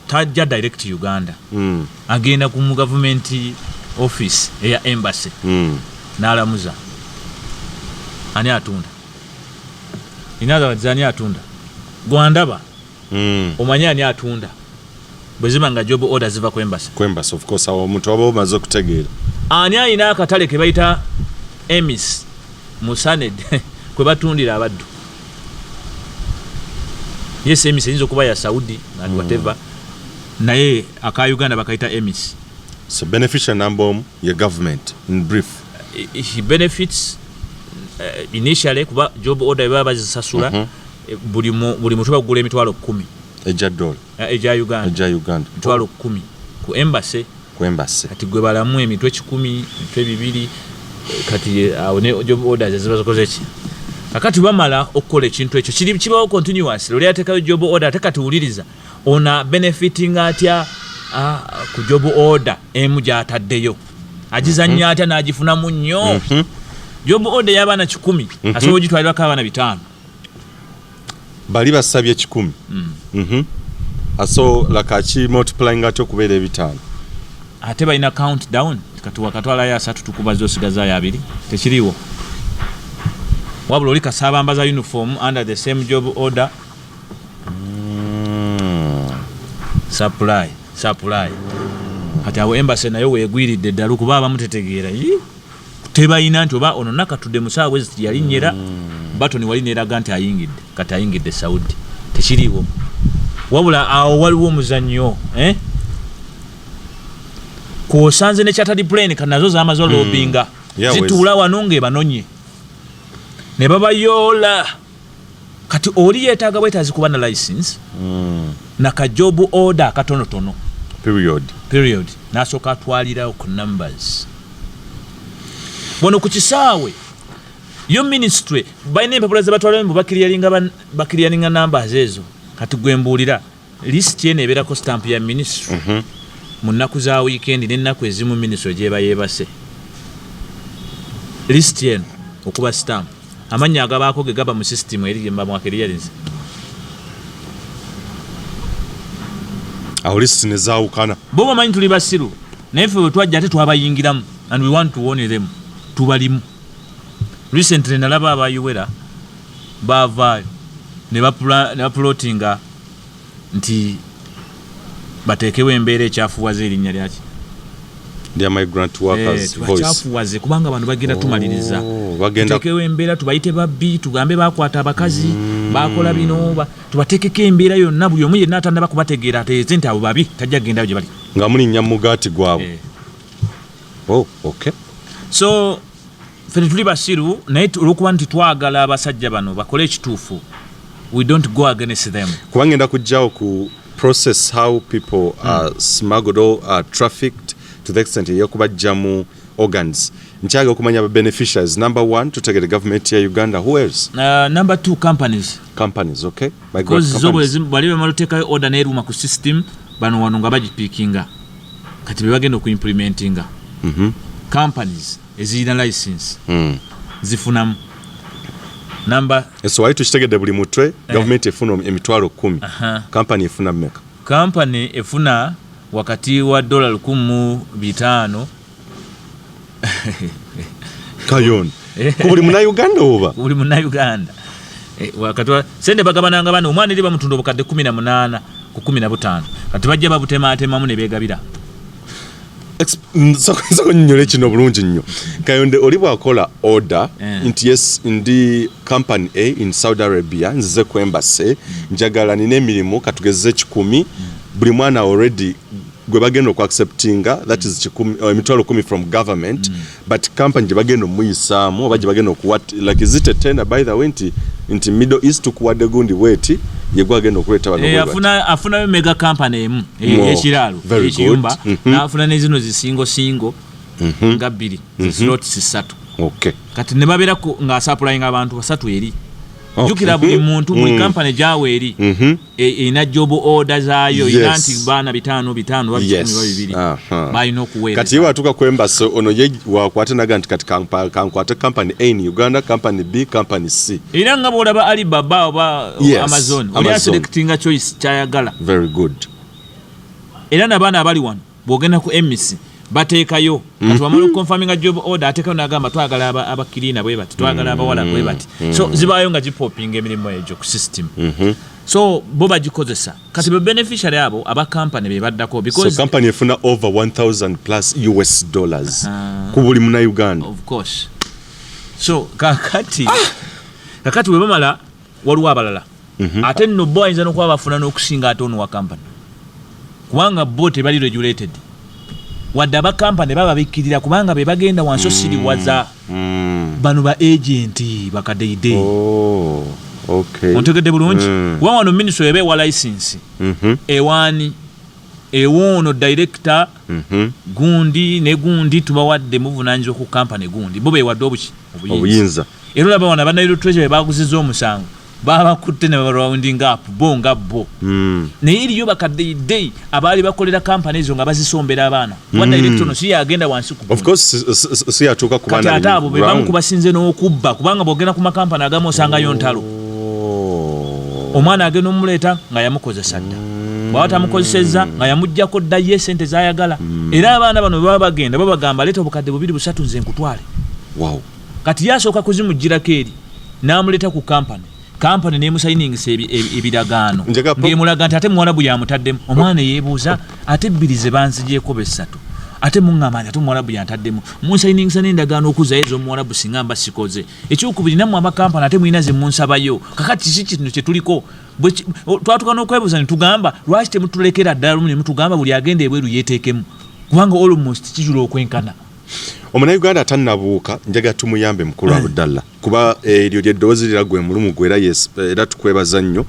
tajja direct Uganda, agenda ku government office eya embassy n'alamuza ani atunda. In other words, ani atunda gwandaba omanyi ani atunda bwe ziba nga job order ziva ku embassy. Of course awo omuntu aba omaze okutegeera ani alina akatale ke bayita emis musaned kwe batundira abaddu. Yes, emis eyinza okuba ya Saudi and whatever, naye aka Uganda bakaita emis. So beneficial number your government in brief. He benefits initially kuba job order baba bazisasula buli muntu bagula emitwalo 10 eja dollar eja Uganda emitwalo 10 ku embassy kati gwe balamu emitwe 10 emitwe 2 kati awone job orders ziba zokoze ki akati bamala okukola ekintu ekyo kibawo continuous loli atekayo job order atekatuwuliriza ona benefiting atya ku job order emu gyataddeyo agizanya atya n'agifunamu nnyo. Job order y'abaana 10 asobola ogitwalirako abaana 5 bali basabye 10 aso lakachi multiplying atyo kubeera 5 ate balina countdown kati wakatwalayo 3 tukubaza osigazayo 2 tekiriwo wabula oli kasabambaza uniform under the same job order. Supply kati awo embassy nayo weegwiridde ddala kuba abamutetegeera tebayina nti oba ono nakatudde musaawe ezi yalinnyera batoni walineraga nti ayingidde kati ayingidde Saudi tekiriwo wabula awo waliwo omuzannyo kwosanze ne chartered plane kanazo zamazo lobinga zituula wano ng'ebanonye ne babayoola kati oli yeetaaga bwetaazi kuba na license na ka job order katonotono period n'asooka atwalirawo ku numbers. Wano ku kisaawe yo ministry balina empapula ze batwala mu bakiriyalinga numbers ezo kati gwembuulira list eno ebeerako stamp ya ministry mu nnaku za weekend n'ennaku ezimu ministry gyeba yeebase list eno okuba stamp amannya agabaako ge gaba mu system eri gye mbamu akiriyalinze awo list ne zaawukana bo bamanyi tuli basiru naye ffe bwe twajja ate twabayingiramu and we want to warn them tubalimu. Recently nalaba abayuwera bavaayo ne baplotinga nti bateekewo embeera ekyafuwaze erinnya lyaki lya migrant workers voice kyafuwaze kubanga abantu bagenda tumaliriza tuteekewo embeera tubayite babbi tugambe bakwata abakazi bakola bino tubateekeko embeera yonna buli omu yenna atandaba kubategeera ateeze nti abo babi tajja kugendayo gye bali nga mulinnya mugaati gwabwe. Okay. So fene tuli basiru naye olwokuba nti twagala abasajja bano bakole ekituufu we don't go against them kubanga ngenda kujjawo ku process how people are smuggled or are trafficked to the extent ey'okubajja mu organs. Nkyaga okumanya aba beneficiaries. Number 1 tutegere government ya Uganda. Who else? Number 2 companies, okay? Because bali bamala otekayo order n'eruma ku system bano wano nga bagipikinga kati be bagenda ku implementinga companies ezirina license zifunamu number so wali tukitegedde buli mutwe government efuna emitwalo 10 company efuna mmeka? Company efuna wakati wa $1,500 kayon kubuli muna Uganda oba kubuli muna Uganda wakati wa sende bagabananga bano omwana eri bamutunda obukadde 18 ku 15 kati bajja babutemaatemamu ne beegabira. Sako nyole kino bulungi nnyo kayonde oli bwakola order nti yes ndi company A in Saudi Arabia nzize ku embassy njagala nine emirimu katugeze 10 buli mwana already gwe bagenda okuacceptinga that is emitwalo 10 from government but company gye bagenda omuyisaamu oba gye bagenda okuwa like is it a tender by the way nti Middle East tukuwadde gundi bweti yegwe agenda okuleeta bano afuna mega company emu ekiraalo ekiyumba n'afuna n'ezino zisingo nga 2 slots 3 okay kati ne babeerako ng'asapulayinga abantu 3 eri jukira buli muntu buli company gyawe eri ina job order zaayo ina nti baana 5 babiri bayina okuweereza kati watuka kwembase ono ye wakwate naga nti kati kankwate company A in Uganda company B company C era nga bolaba Alibaba oba Amazon oli selectinga choice kyayagala very good era n'abaana abali wano bwogenda ku MEC bateekayo kati wamala confirming job order atekayo nagamba twagala abakirina bwe bati twagala abawala bwe bati so zibayo nga jipoping emirimu ejo ku system so bo bagikozesa kati be beneficiary abo aba company be baddako because so company efuna over $1,000 plus US dollars ku buli muna Uganda of course so kakati we bamala waliwo abalala ate nno bo ayinza n'okuba bafuna n'okusinga ate ono wa company kubanga bo tebali regulated wadde aba company baba bikkirira kubanga be bagenda wansi osiriwaza bano ba agent bakadeide okay ontegedde bulungi wano ministry ebe wa license ewani ewono director gundi ne gundi tubawadde muvunanyizo ku company gundi bo be wadde obuyinza era laba wana bana treasury baguziza omusango baba kutte ne rounding up bonga bo ne iri yo bakadeide abali bakolera company zo nga bazisombera abana wa director no si agenda wansi ku of course si atuka kubana kati atabo be bamu kubasinze n'okubba kubanga bogenda ku makampani agamo osanga yo ntalo omwana agenda omuleta nga yamukozesa dda bwata mukozeseza nga yamujjako dda ye sente zayagala era abaana bano baba bagenda babagamba leta obukadde 2-3 nze nkutwale wow kati yasooka kuzimujjirako eri n'amuleta ku company ne musayiningisa ebiragaano ng'emulaga nti ate muwalabu yamutaddemu omwana yeebuuza ate 2 ze banzigyeko be 3 ate muŋŋamanya ate muwalabu yantaddemu munsayiningisa n'endagaano okuzayo ez'omuwalabu singa mba sikoze ekyokubiri nammwe amakampani ate mulina ze munsabayo kakati kiki kino kye tuliko twatuka n'okwebuuza ne tugamba lwaki temutulekera ddala lumu ne mutugamba buli agenda ebweru yeeteekemu kubanga almost kijula okwenkana Omunayuganda atannabuuka njaga tumuyambe mukulu Abdallah kuba eryo ly'eddoboozi liragwe mulumu gwera era tukwebaza nnyo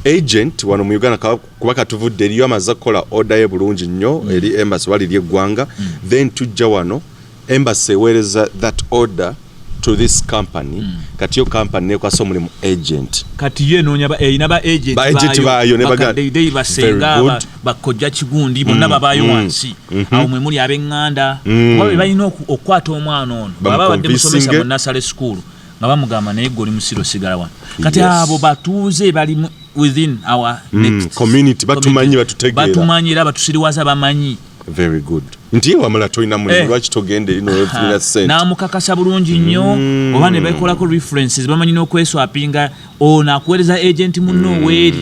agent wano mu Uganda kuba katuvudde eriyo amaze kukola order ye bulungi nnyo eri embassy wali ly'eggwanga then tujja wano embassy eweereza that order to this company kati yo company nekwasa omulimu agent kati ye noonya inaba agent bayo ne bagade basenga bakojja kigundi bonna babayo wansi awo mwe muli ab'eŋŋanda babe balina okukwata omwana ono baba badde musomesa mu nursery school nga bamugamba naye gwe oli musiro sigala wano kati abo batuuze bali within our next community batumanyi batutegeera batumanyi era batusiriwaza bamanyi very good nti wamala toyina mulimu lwaki togende lino efuna sente namukakasa bulungi nnyo oba ne bakolako references bamanyi n'okweswapinga ono akuweereza agent munno weeri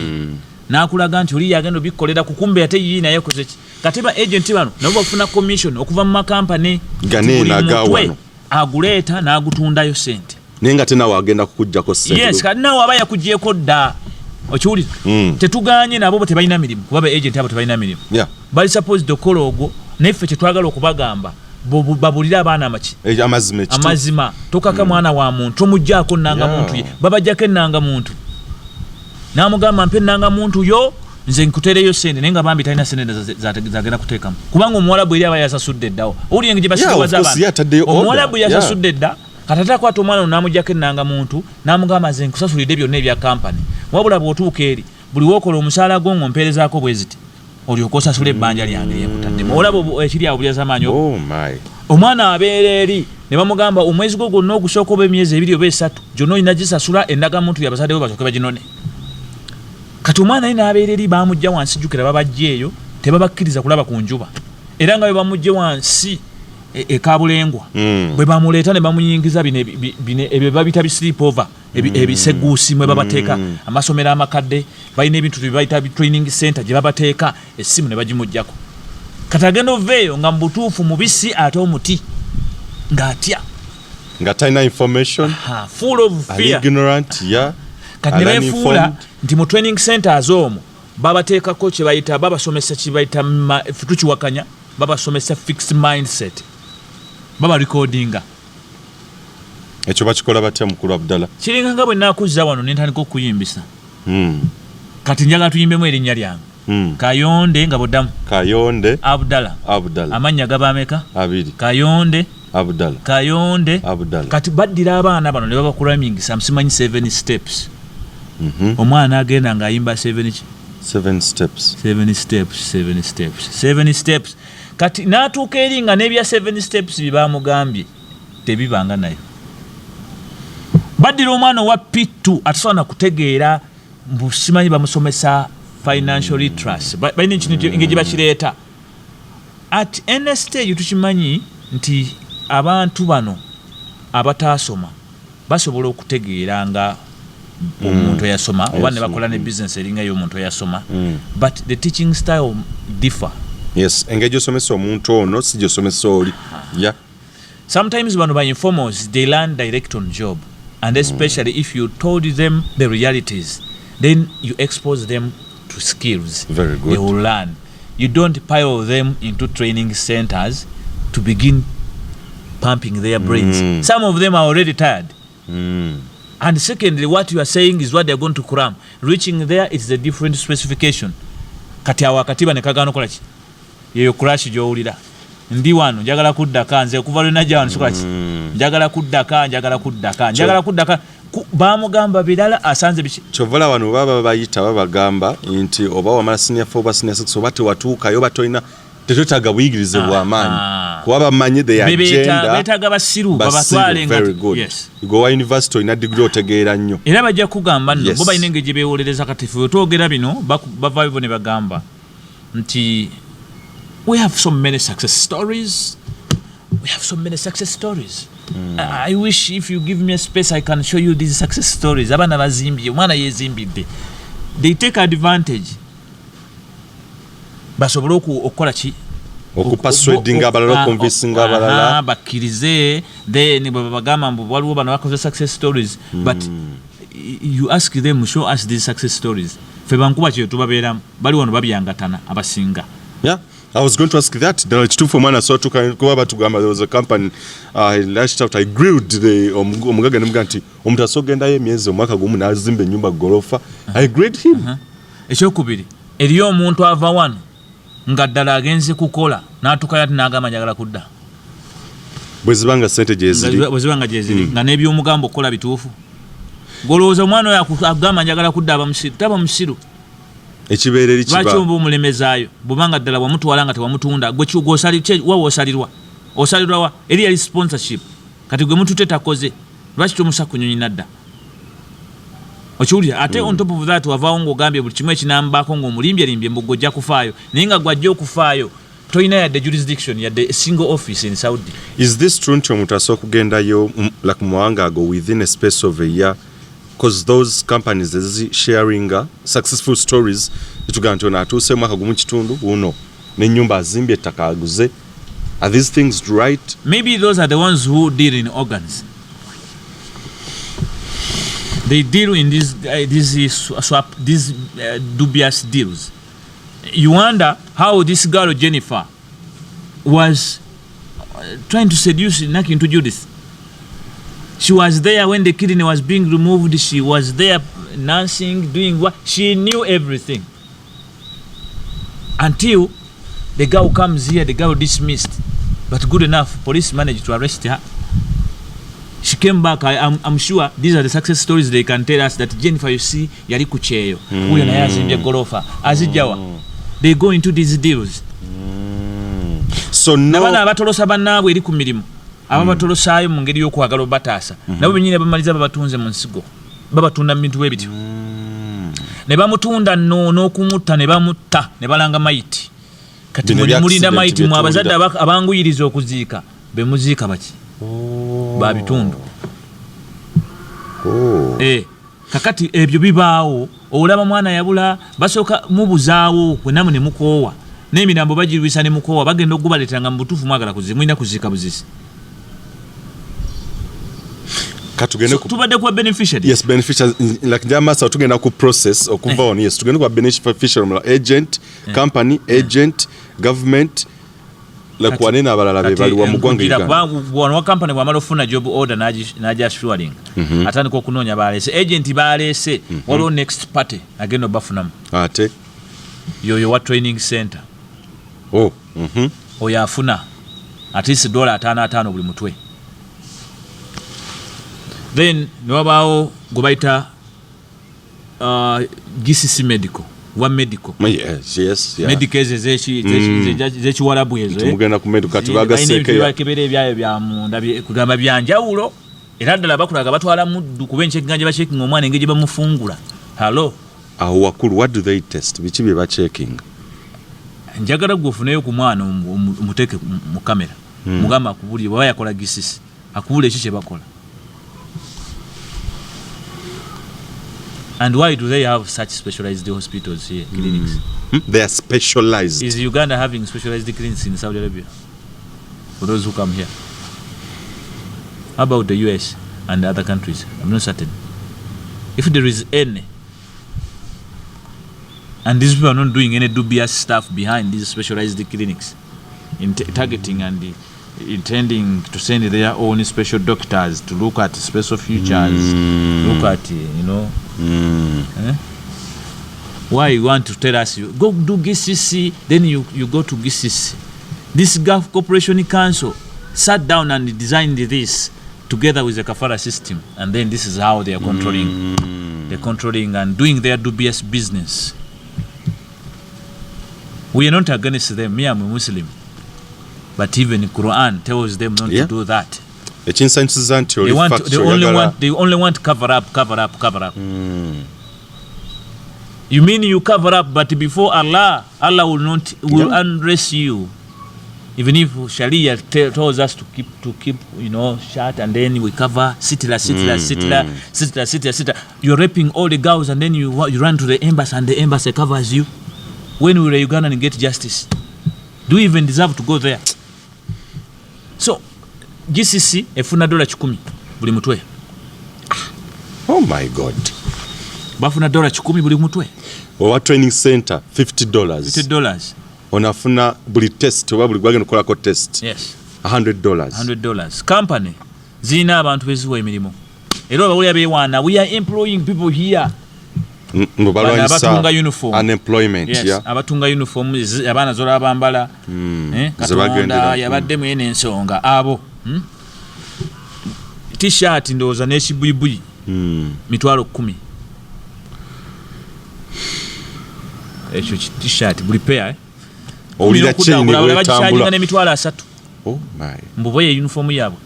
n'akulaga nti oli yagenda obikolera kukumbe ate yii naye koze ki kati ba agent bano nabo bafuna commission okuva mu makampani ganenagawano aguleeta n'agutundayo sente naye nga tenawe agenda kukujjako sente yes kati nawe aba yakugyeko dda okiwulira tetuganye nabo bo tebalina mirimu kuba ba agent abo tebalina mirimu bali supposed okukola ogwo neffe kyetwagala okubagamba babulira abaana amaki amazima tokaka mwana wa muntu tomugjaako nnanga muntu ye babajjako ennanga muntu n'amugamba mpe ennanga muntu yo nze nkutereyo sente naye nga bambi talina sente zagenda kuteekamu kubanga omuwalabu eri aba yasasudde ddawo owulire gye basiriwaza abantu omuwalabu yasasudde dda kati akwata omwana ono n'amuggyako ennanga muntu n'amugamba nze nkusasulidde byonna ebya kampani wabula bw'otuuka eri buli wookola omusaala gwo ng'ompeerezaako bwe ziti olyoka osasula ebbanja lyange lyekutaddemu olaba ekiri awo bulyazamaanyi omwana abeera eri ne bamugamba omwezi gwo gwonna ogusooka oba emyezi 2 oba 3 gyonna olina gisasula endagamuntu yabazadde bo basooke baginone kati omwana ye n'abeera eri bamugja wansi jjukira babajja eyo tebabakkiriza kulaba ku njuba era nga bwe bamugje wansi ekabulengwa bwe bamuleeta ne bamuyingiza ebyo babita bisleep over ebiseguusi mwe babateeka amasomero amakadde balina ebintu byebayita training center gye babateeka essimu ne bagimuggyako kati agenda oveeyo nga mu butuufu mubisi ate omuti ng'atya nga talina information full of fear ignorant kati ne beefuula nti mu training centers omwo babateekako kye bayita babasomesa kye bayita tukiwakanya babasomesa fixed mindset baba recordinga ekyo bakikola batya mukulu Abdallah kiringa nga bwe nakuzza wano nentandika okuyimbisa kati njagala tuyimbemu erinnya lyange Kayonde nga boddamu Kayonde Abdallah amanya gaba ameka 2 Kayonde Abdallah Kayonde Abdallah kati baddira abaana bano ne babakulaming samsimanyi 7 steps omwana agenda ng'ayimba 7 steps kati n'atuuka eri nga n'ebya 7 steps bibamugambye tebibanga nayo baddira omwana owa P2 atasobola kutegeera simanyi bamusomesa financial literacy balina ekintu engeri bakireeta at any stage tukimanyi nti abantu bano abataasoma basobola okutegeera nga omuntu yasoma oba ne bakola ne business eringa y'omuntu yasoma but the teaching style differ. Yes, engeri osomesa omuntu ono si gyosomesa oli. Yeah. Sometimes bano by informals they learn direct on job, and especially if you told them the realities, then you expose them to skills. Very good. They will learn. You don't pile them into training centers to begin pumping their brains. Some of them are already tired. And secondly, what you are saying is what they are going to cram. Reaching there, it's a different specification. Kati awakatiba ne kagano kola ki? Yeyo crash gyowulira. Ndi wano njagala kuddaka nze okuva lwe najja wano sikola ki? Njagala kuddaka. Bamugamba birala asanze biki. Chovola wano baba bayita babagamba nti oba wamala senior 4 senior 6 oba tewatuukayo batoyina tetwetaaga buyigirize bw'amaanyi kuba bamanyi the agenda beetaaga basiru babatwale nga yes. Gowa university olina degree otegeera nnyo era bajja kugamba nno bo balina engeri gye beewolereza kati ffe twogera bino bavaayo ne bagamba nti we have so many success stories. I wish if you give me a space I can show you these success stories. Abana bazimbye omwana yezimbidde. They take advantage. Basobola okukola ki? Okupasweddinga abalala okunvisinga abalala bakkirize then bagamba mbu waliwo bano bakoze success stories but you ask them show us these success stories. Fe bankuba kye tubabeeramu bali wano babyangatana abasinga. Yeah. I was going to ask that. The kitufu mwana so tukuba batugamba there was a company I lashed out. I grilled the omugaga ne muganti omuntu asogenda ye myezi omwaka gumu nazimba ennyumba gorofa. I grilled him. Ekyokubiri eriyo omuntu ava wano nga ddala agenze kukola n'atuuka yati n'agamba njagala kudda. Bwezibanga sente gyeziri nga n'ebyomugambo okukola bituufu. Golowooza omwana oyo agamba njagala kudda taba musiru. Ekibeereri kiba lwaki oba omulemezaayo bw'obanga ddala wamutwala nga tewamutunda gwe osalirwa wa eri yali sponsorship kati gwe mutu tetakoze lwaki tomusa ku nyonyi nadda okiwulira ate on top of that wavaawo ng'ogambye buli kimu ekinambako ng'omulimbyelimbye mbu gojja kufaayo naye nga gwajja okufaayo toyina yadde jurisdiction yadde single office in Saudi. Is this true nti omuntu asobola okugendayo like muwanga ago within a space of a year? Because those companies is sharing successful stories etugamba nti ono atuuse mwaka gumu kitundu uno n'ennyumba azimbye ettaka aguze. Are these things right? Maybe those are the ones who deal in organs. They deal in these dubious deals. You wonder how this girl Jennifer was trying to seduce Naki into Judith. She was there when the kidney was being removed. She was there nursing, doing what? She knew everything. Until the girl comes here, the girl dismissed. But good enough, police managed to arrest her. She came back. I'm sure these are the success stories they can tell us that Jennifer, you see, yali kucheyo. Uyo na yazimbye gorofa. Azijawa. They go into these deals. So no. Nabana abatolosa bannaabwe eri ku mirimu. Ababatolosaayo mu ngeri y'okwagala obataasa. Nabo bennyini bamaliza babatunze mu nsigo. Babatunda mu bintu bwe bityo. Ne bamutunda n'okumutta ne bamutta ne balanga mayiti. Kati mulinda mayiti mu abazadde abanguyiriza okuziika. Be muziika baki? Ba bitundu. Kakati ebyo bibaawo olaba mwana yabula basooka mubuzaawo kwe namwe ne mukoowa. N'emirambo bagirwisa ne mukoowa bagenda okubaleetanga mu butuufu mwagala kuziika mwina kuziika buzisi. katugende tubadde ku beneficiary. Yes, beneficiary like jamasa tugenda ku process okuva on. Yes, tugende ku beneficiary agent, company, agent, government like wanena abalala be bali wa mugwanga Uganda. Wa company wa malofuna job order naja assuring. Atandika okunoonya balese agent balese waliwo next party agenda bafunamu. Ate yoyo wa training center. Oyo afuna at least $5 buli mutwe. Then nwabao gobaita GCC medical. One medical. Yes. Medical zechi warabu ezo. Tumugenda ku medical tubaga seke ya. Kebere byayo bya munda kugamba byanjawulo. Era ddala bakulaga batwala muddu kubenche kiganje ba checking omwana engeje bamufungula. Hello. Aho wakulu, what do they test? Bichi bye ba checking? Njagala gufuneyo ku mwana umuteke mu kamera. Mugamba akubuli baba yakola GCC. Akubule ekiche bakola. And why do they have such specialized hospitals here, clinics? They are specialized. Is Uganda having specialized clinics in Saudi Arabia for those who come here? How about the US and other countries? I'm not certain. If there is any, and these people are not doing any dubious stuff behind these specialized clinics, in targeting and intending to send their own special doctors to look at special features, look at, why you want to tell us you go do GCC, then you go to GCC. This Gulf Corporation Council sat down and designed this together with the kafara system, and then this is how they are controlling. They're controlling and doing their dubious business. We are not against them. Me, I'm a Muslim. But even the Quran tells them not to do that. They only want cover up. You mean you cover up, but before Allah will undress you. Even if Sharia tells us to keep shut, and then we cover sitla. You're raping all the girls, and then you run to the embassy, and the embassy covers you. When will a Ugandan get justice? Do you even deserve to go there? So, GCC efuna $10 buli mutwe. Oh my God. Bafuna $10 buli mutwe. Owa training center $50. Onafuna buli test oba buli gwagenda kolako test. Yes. $100. Company zina abantu beziwa emirimu. Era bawuli abewana, we are employing people here. Abatunga uniform. Unemployment, yes, yeah. Abatunga uniform abana zola abambala. Katonda yabadde mwene ensonga abo. T-shirt ndoza n'ekibuyibui. $10,000. Ekyo t-shirt buli pair. Olira chain wetambula $3,000. Oh my. Mbuboye uniform yabo.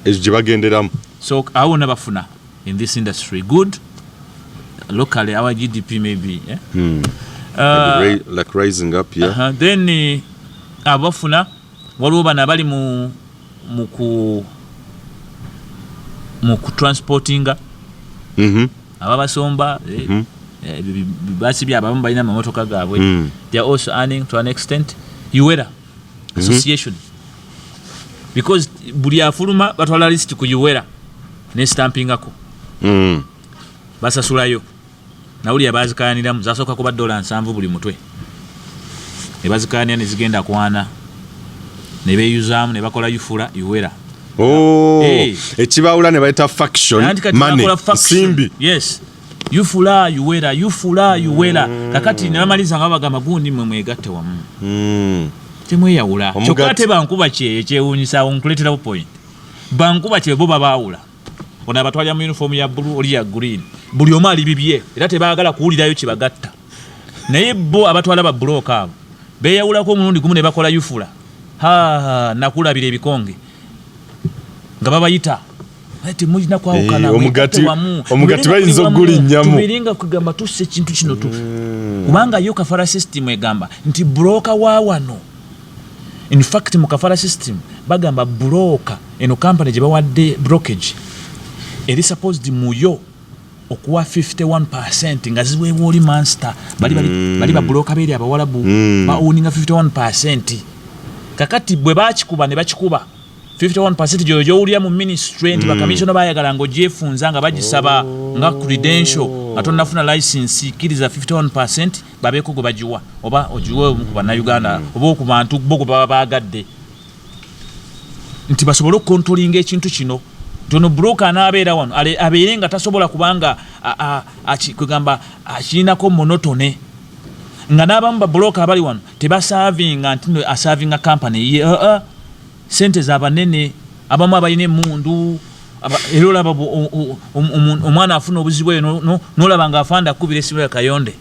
Ejibagenderamu. So awo nabafuna in this industry. Good. Locally, our GDP may be. Like rising up, yeah. Then, abafuna waliwo bana bali mu transportinga. Ababasomba. Basi bya abamu balina amamotoka gaabwe. They are also earning to an extent. Uwera Association. Because buli afuluma batwala list ku Uwera ne stampingako. Basasulayo. Nauli abazikaanira muzasoka kuba $7 buli mutwe. Ne bazikaanira ne zigenda kwana. Ne beyuzamu ne bakola yufula Uwera. Ekibawula ne bayita faction money simbi. Yes. Yufula Uwera. Kakati ne bamaliza nga bagamba gundi mwe mwegatte wamu. Temwe yawula. Chokate bankuba kyewunyisa onkuletera point. Bankuba kye bo babawula. Ona batwalya mu uniform ya blue oli ya green. Buli omali bibye era tebaagala kuwulirayo kibagatta. Naye bo abatwala ba bloka abo beyawulako omulundi gumu ne bakola yufula. Nakulabira ebikonge nga babayita ati mujina kwawukana omugati bayinza ogulinnyamu tubiringa kugamba tusse ekintu kino tu kubanga yo kafara system egamba nti broker wa wano. In fact mu kafara system bagamba broker eno company gye bawadde brokerage eri supposed muyo okuwa 51% nga ziweewa oli monster bali ba broker beri abawalabu ba owninga 51%. Kakati bwe bakikuba ne bakikuba 51% gy'owulira mu ministry nti bakamishona bayagala ng'ogyefunza nga bagisaba nga credential nga tonnafuna license ikkiriza 51% babeeko gwe bagiwa oba ogiwe omu ku Bannayuganda oba ku bantu bo gwe baba baagadde nti basobole okukontrolinga ekintu kino tono broker anaabeera wano abeere nga tasobola kubanga kwegamba akirinako monotone nga n'abamu babroker abali wano tebasaavinga nti asaavinga company ye sente z'abanene abamu abalina emundu era olaba omwana afuna obuzibu eyo n'olaba ng'afaanda akubira esimu ya Kayonde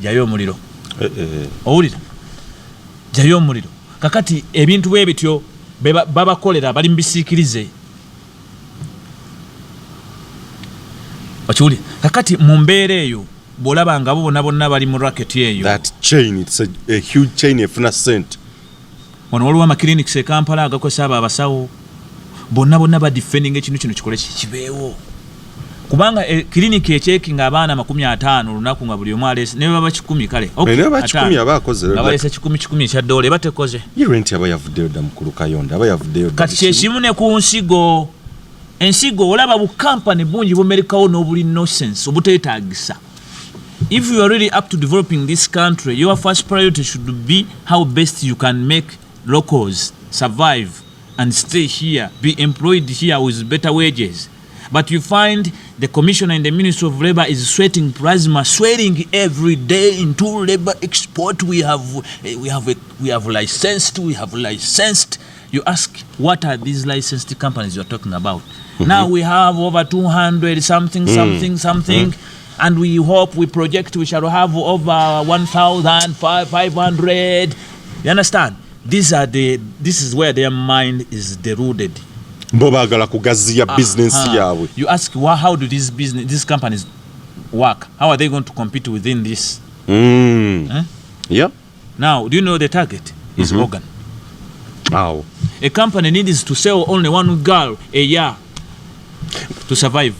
jayo omuliro owulira jayo omuliro kakati ebintu bwe bityo babakolera bali mbisiikirize okiwulira kakati mu mbeera eyo bw'olaba nga bo bonna bali mu racket eyo that chain it's a huge chain efuna sente wano waliwo amaclinics e Kampala agakozesa abo abasawo bonna badefending ekintu kino kikole kibeewo kubanga clinic ekyekinga abaana 50 olunaku nga buli omu alese ne baba 10 kale balese 10 ekya dola batekoze rent aba yavuddeyo dda mukulu Kayonda aba yavuddeyo kati kyekimu ne ku Ensigo olaba bukampani bungi bumerikawo n'obuli nonsense obuteetaagisa. If you are really up to developing this country, your first priority should be how best you can make locals survive and stay here, be employed here with better wages. But you find the commissioner in the Ministry of Labour is sweating plasma, sweating every day into labor export. We have licensed. You ask, what are these licensed companies you are talking about? Now we have over 200 something, and we hope, we project we shall have over 1,500. You understand? This is where their mind is deluded. business yawe. You ask, how do these companies work? How are they going to compete within this? Yeah. Now, do you know the target is organ? Wow. A company needs to sell only one girl a year to survive.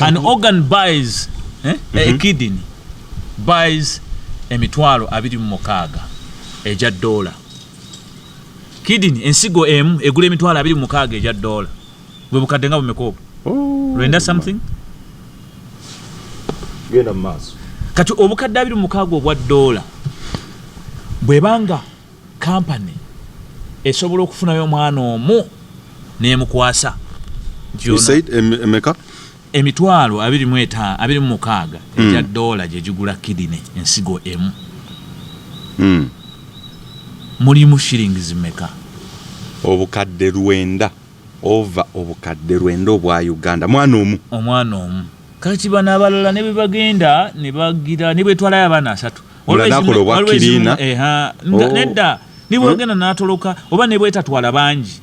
An organ buys a kidney buys emitwalo 26 eja dola. Kidney Ensigo egula emitwalo 26 eja dola. Bwe bukadde nga bumekopo. Renda something? Genda maso. Kati obukadde 26 obwa dola. Bwebanga company esobola okufunayo omwana omu n'emukwasa. You said emeka? Emitwalo 26 eja dola gye gigula kidney Ensigo emu. Mulimu shillings meka? Obukadde 9 over obukadde 9 obwa Uganda. Omwana omu. Kati bana abalala ne bagenda ne bagira ne bwetwala abaana 3. Olwanakola obwakirina. Nedda ne bwogenda n'atoloka oba ne bwetatwala bangi.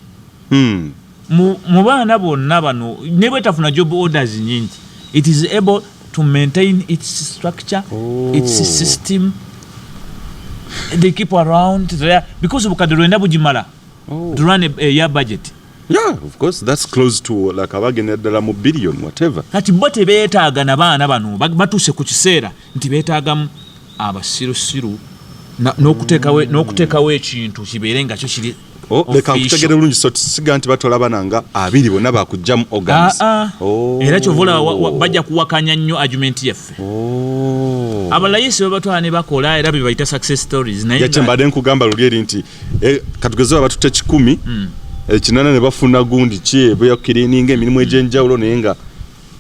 Mu baana bonna bano ne bwetafuna job orders nyingi. It is able to maintain its structure, its system. They keep around there because obukadde 9 bugimala to run a year budget. Yeah, of course, that's close to like abagenda ddala mu billion whatever. Kati bo tebeetaaga na baana bano batuse ku kiseera nti beetaagamu abasirusiru n'okuteekawo ekintu kibeere nga kyo kiri. Leka nkutegere bulungi so tusiga nti batola bananga 2 bonna bakujjamu organs. Era kyovola bajja kuwakanya nnyo argument yaffe. Abalayisi babatwala ne bakola era be bayita success stories. Yakyembadde nkugamba lulyeri nti katugezeo abatutte 10 ekinana ne bafuna gundi ki bwe cleaning emirimu egyenjawulo naye nga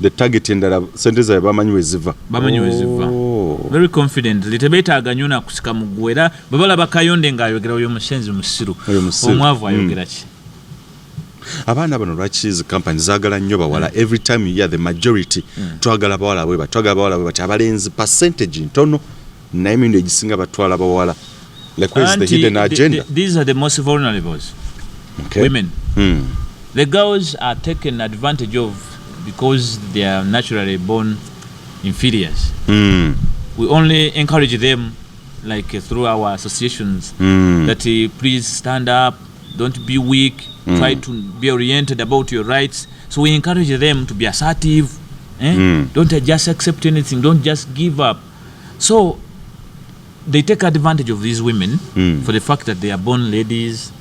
the target endala sente zaabwe bamanyi weziva. Very confident. Litebetaaga nnyo nakusika mu ggwe era bwe balaba Kayonde ng'ayogera oyo mushenzi musiru omwavu ayogera ki. Abaana bano lwaki hizi company zaagala nnyo bawala every time you hear the majority twagala bawala bwe bati abalenzi percentage ntono naye emirundi egisinga batwala bawala. Like where's the hidden agenda? These are the most vulnerables. Women. The girls are taken advantage of because they are naturally born inferiors. We only encourage them like through our associations that please stand up, don't be weak, try to be oriented about your rights. So we encourage them to be assertive. Don't just accept anything, don't just give up. So they take advantage of these women for the fact that they are born ladies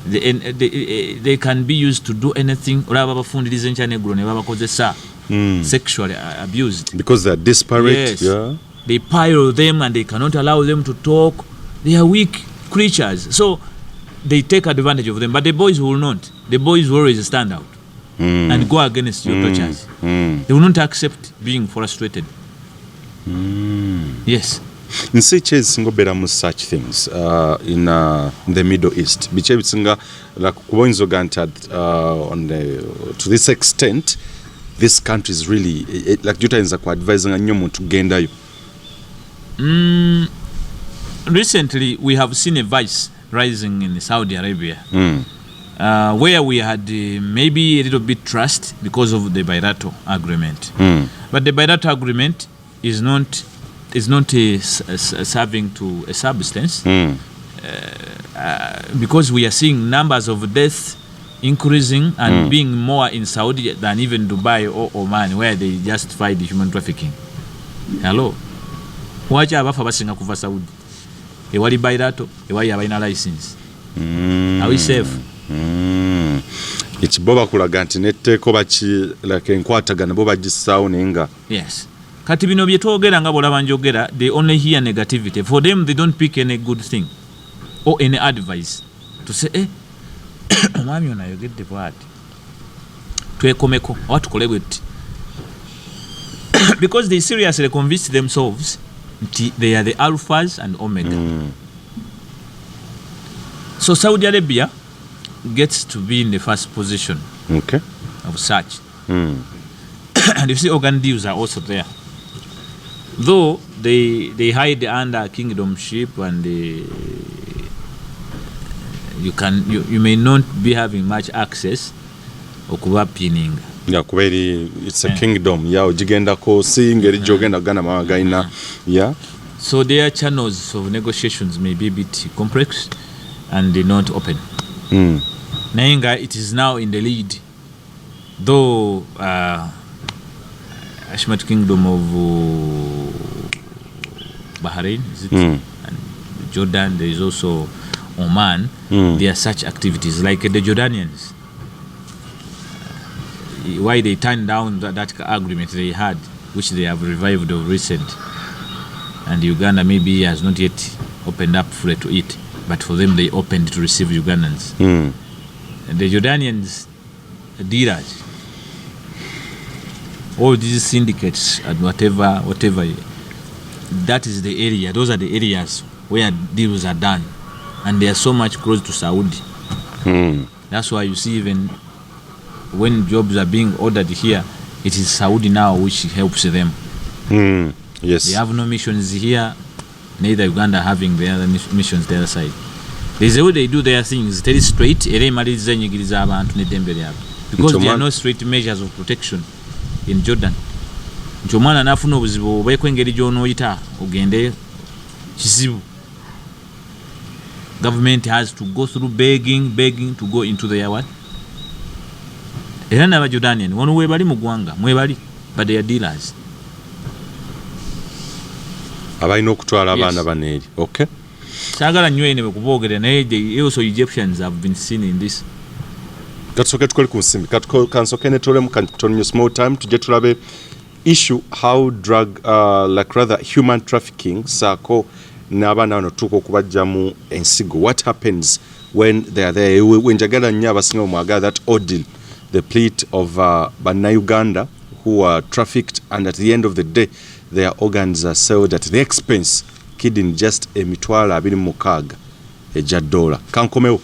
they can be used to do anything. Olaba bafundiriza ncha negro ne babakozesa sexually abused because they are disparate. Yes. Yeah, they pile them and they cannot allow them to talk. They are weak creatures, so they take advantage of them. But the boys will not. The boys will always stand out and go against your tortures. They will not accept being frustrated. Yes. In such as single better such things in the Middle East. Biche singa like Uganda on the to this extent, this country is really like Juta is advising a new to gain that. Recently, we have seen a vice rising in Saudi Arabia, where we had maybe a little bit trust because of the bilateral agreement. But the bilateral agreement is not serving to a substance because we are seeing numbers of deaths increasing and being more in Saudi than even Dubai or Oman, where they justify the human trafficking. Hello. Wacha abafa basinga kuva Saudi. Ewali bilateral, ewali abalina license. Are we safe? Ekiboba kulaga nti netteeko baki like enkwatagana bo bagisaawo nenga. Yes. Kati bino bye twogera nga bolaba njogera, they only hear negativity. For them, they don't pick any good thing or any advice to say, omwami ono ayogedde bw'ati twekomeko oba tukole bwetti. Because they seriously convinced themselves they are the alphas and omega. So Saudi Arabia gets to be in the first position of such. And you see organ deals are also there. Though they hide under kingdomship and you may not be having much access okuba pinning. Yeah, it's a kingdom. Yeah, ojigenda ko singeri jogenda gana magaina. Yeah. So their channels of negotiations may be a bit complex and not open. Nainga, it is now in the lead. Though Ashmat Kingdom of Bahrain, is it? And Jordan, there is also Oman. There are such activities like the Jordanians. Why they turned down that agreement they had, which they have revived of recent, and Uganda maybe has not yet opened up fully to it, but for them they opened to receive Ugandans. And the Jordanians, dealers, all these syndicates and whatever, that is the area. Those are the areas where deals are done, and they are so much close to Saudi. That's why you see even when jobs are being ordered here, it is Saudi now which helps them. Yes. They have no missions here, neither Uganda having the other missions the other side. There's a way they do their things very straight, because there are no straight measures of protection in Jordan. Njomwana nafuna obuzibu bekwengeri gy'onooyita ogende kizibu. Government has to go through begging to go into their what? Era n'aba Jordanian wano webali mu ggwanga mwebali, but they are dealers. Abalina okutwala abaana baneeri. Okay. Saagala nnyo ene bwekuboogere naye also Egyptians have been seen in this. Katusoke tukole ku nsimbi. Kansoke ne tolemu kantonyo small time tujje tulabe issue how drug like rather human trafficking saako n'abaana bano tuuka okubajja mu ensigo. What happens when they are there? Wenjagala nnyo abasinga omwagala that ordeal, the plight of Bannayuganda who are trafficked, and at the end of the day their organs are sold at the expense kidney just $26,000 ejja $. Kankomewo.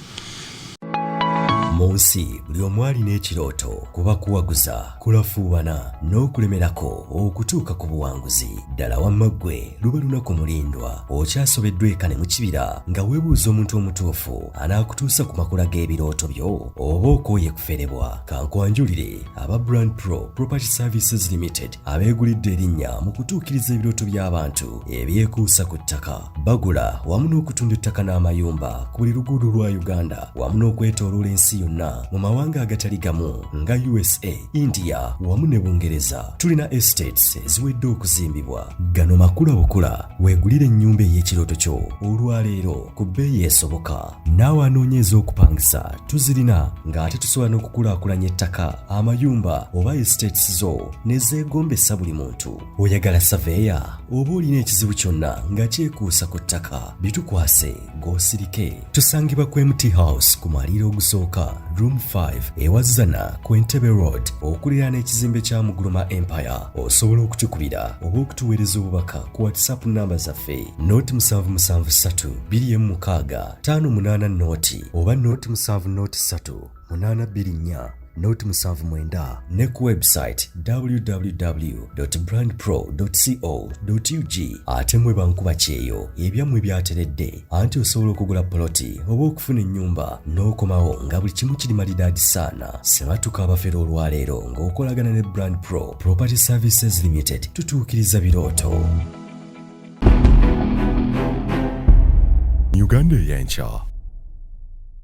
Munsi buli omu alina ekirooto kuba kuwaguza kulafuubana n'okulemerako okutuuka ku buwanguzi. Ddala wamma ggwe luba lunaku mulindwa okyasobeddwa eka ne mu kibira nga weebuuza omuntu omutuufu anaakutuusa ku makula g'ebirooto byo oba okooye kuferebwa. Kankwanjulire aba Brand Pro Property Services Limited abeegulidde erinnya mu kutuukiriza ebirooto by'abantu ebyekuusa ku ttaka. Bagula wamu n'okutunda ettaka n'amayumba ku buli luguudo lwa Uganda wamu n'okwetooloola ensi yonna mu mawanga agatali gamu nga USA, India wamu ne Bungereza. Tulina estates eziwedde okuzimbibwa. Gano makula bukula weegulire ennyumba ey'ekirooto kyo olwaleero ku bbeeyi esoboka. Naawe anoonyeeza okupangisa tuzirina ng'ate tusobola n'okukulaakulanya ettaka, amayumba oba estates zo ne zeegombesa buli muntu. Oyagala saveya oba olina ekizibu kyonna nga kyekuusa ku ttaka, bitukwase ng'osirike. Tusangibwa ku MT House ku maliro ogusooka room 5 ewazana ku Entebbe Road okuliraana ekizimbe kya Muguluma Empire. Osobola okutukubira oba okutuweereza obubaka ku WhatsApp namba zaffe 0773 26 588 oba 0703 824 079 ne ku website www.brandpro.co.ug. ate mwe bankuba kyeyo ebyammwe byateredde anti osobola okugula poloti oba okufuna ennyumba n'okomawo nga buli kimu kiri malidaadi saana. Sebatuka abafera olwaleero ng'okolagana ne Brand Pro Property Services Limited. Tutuukiriza birooto. Uganda y'enkya.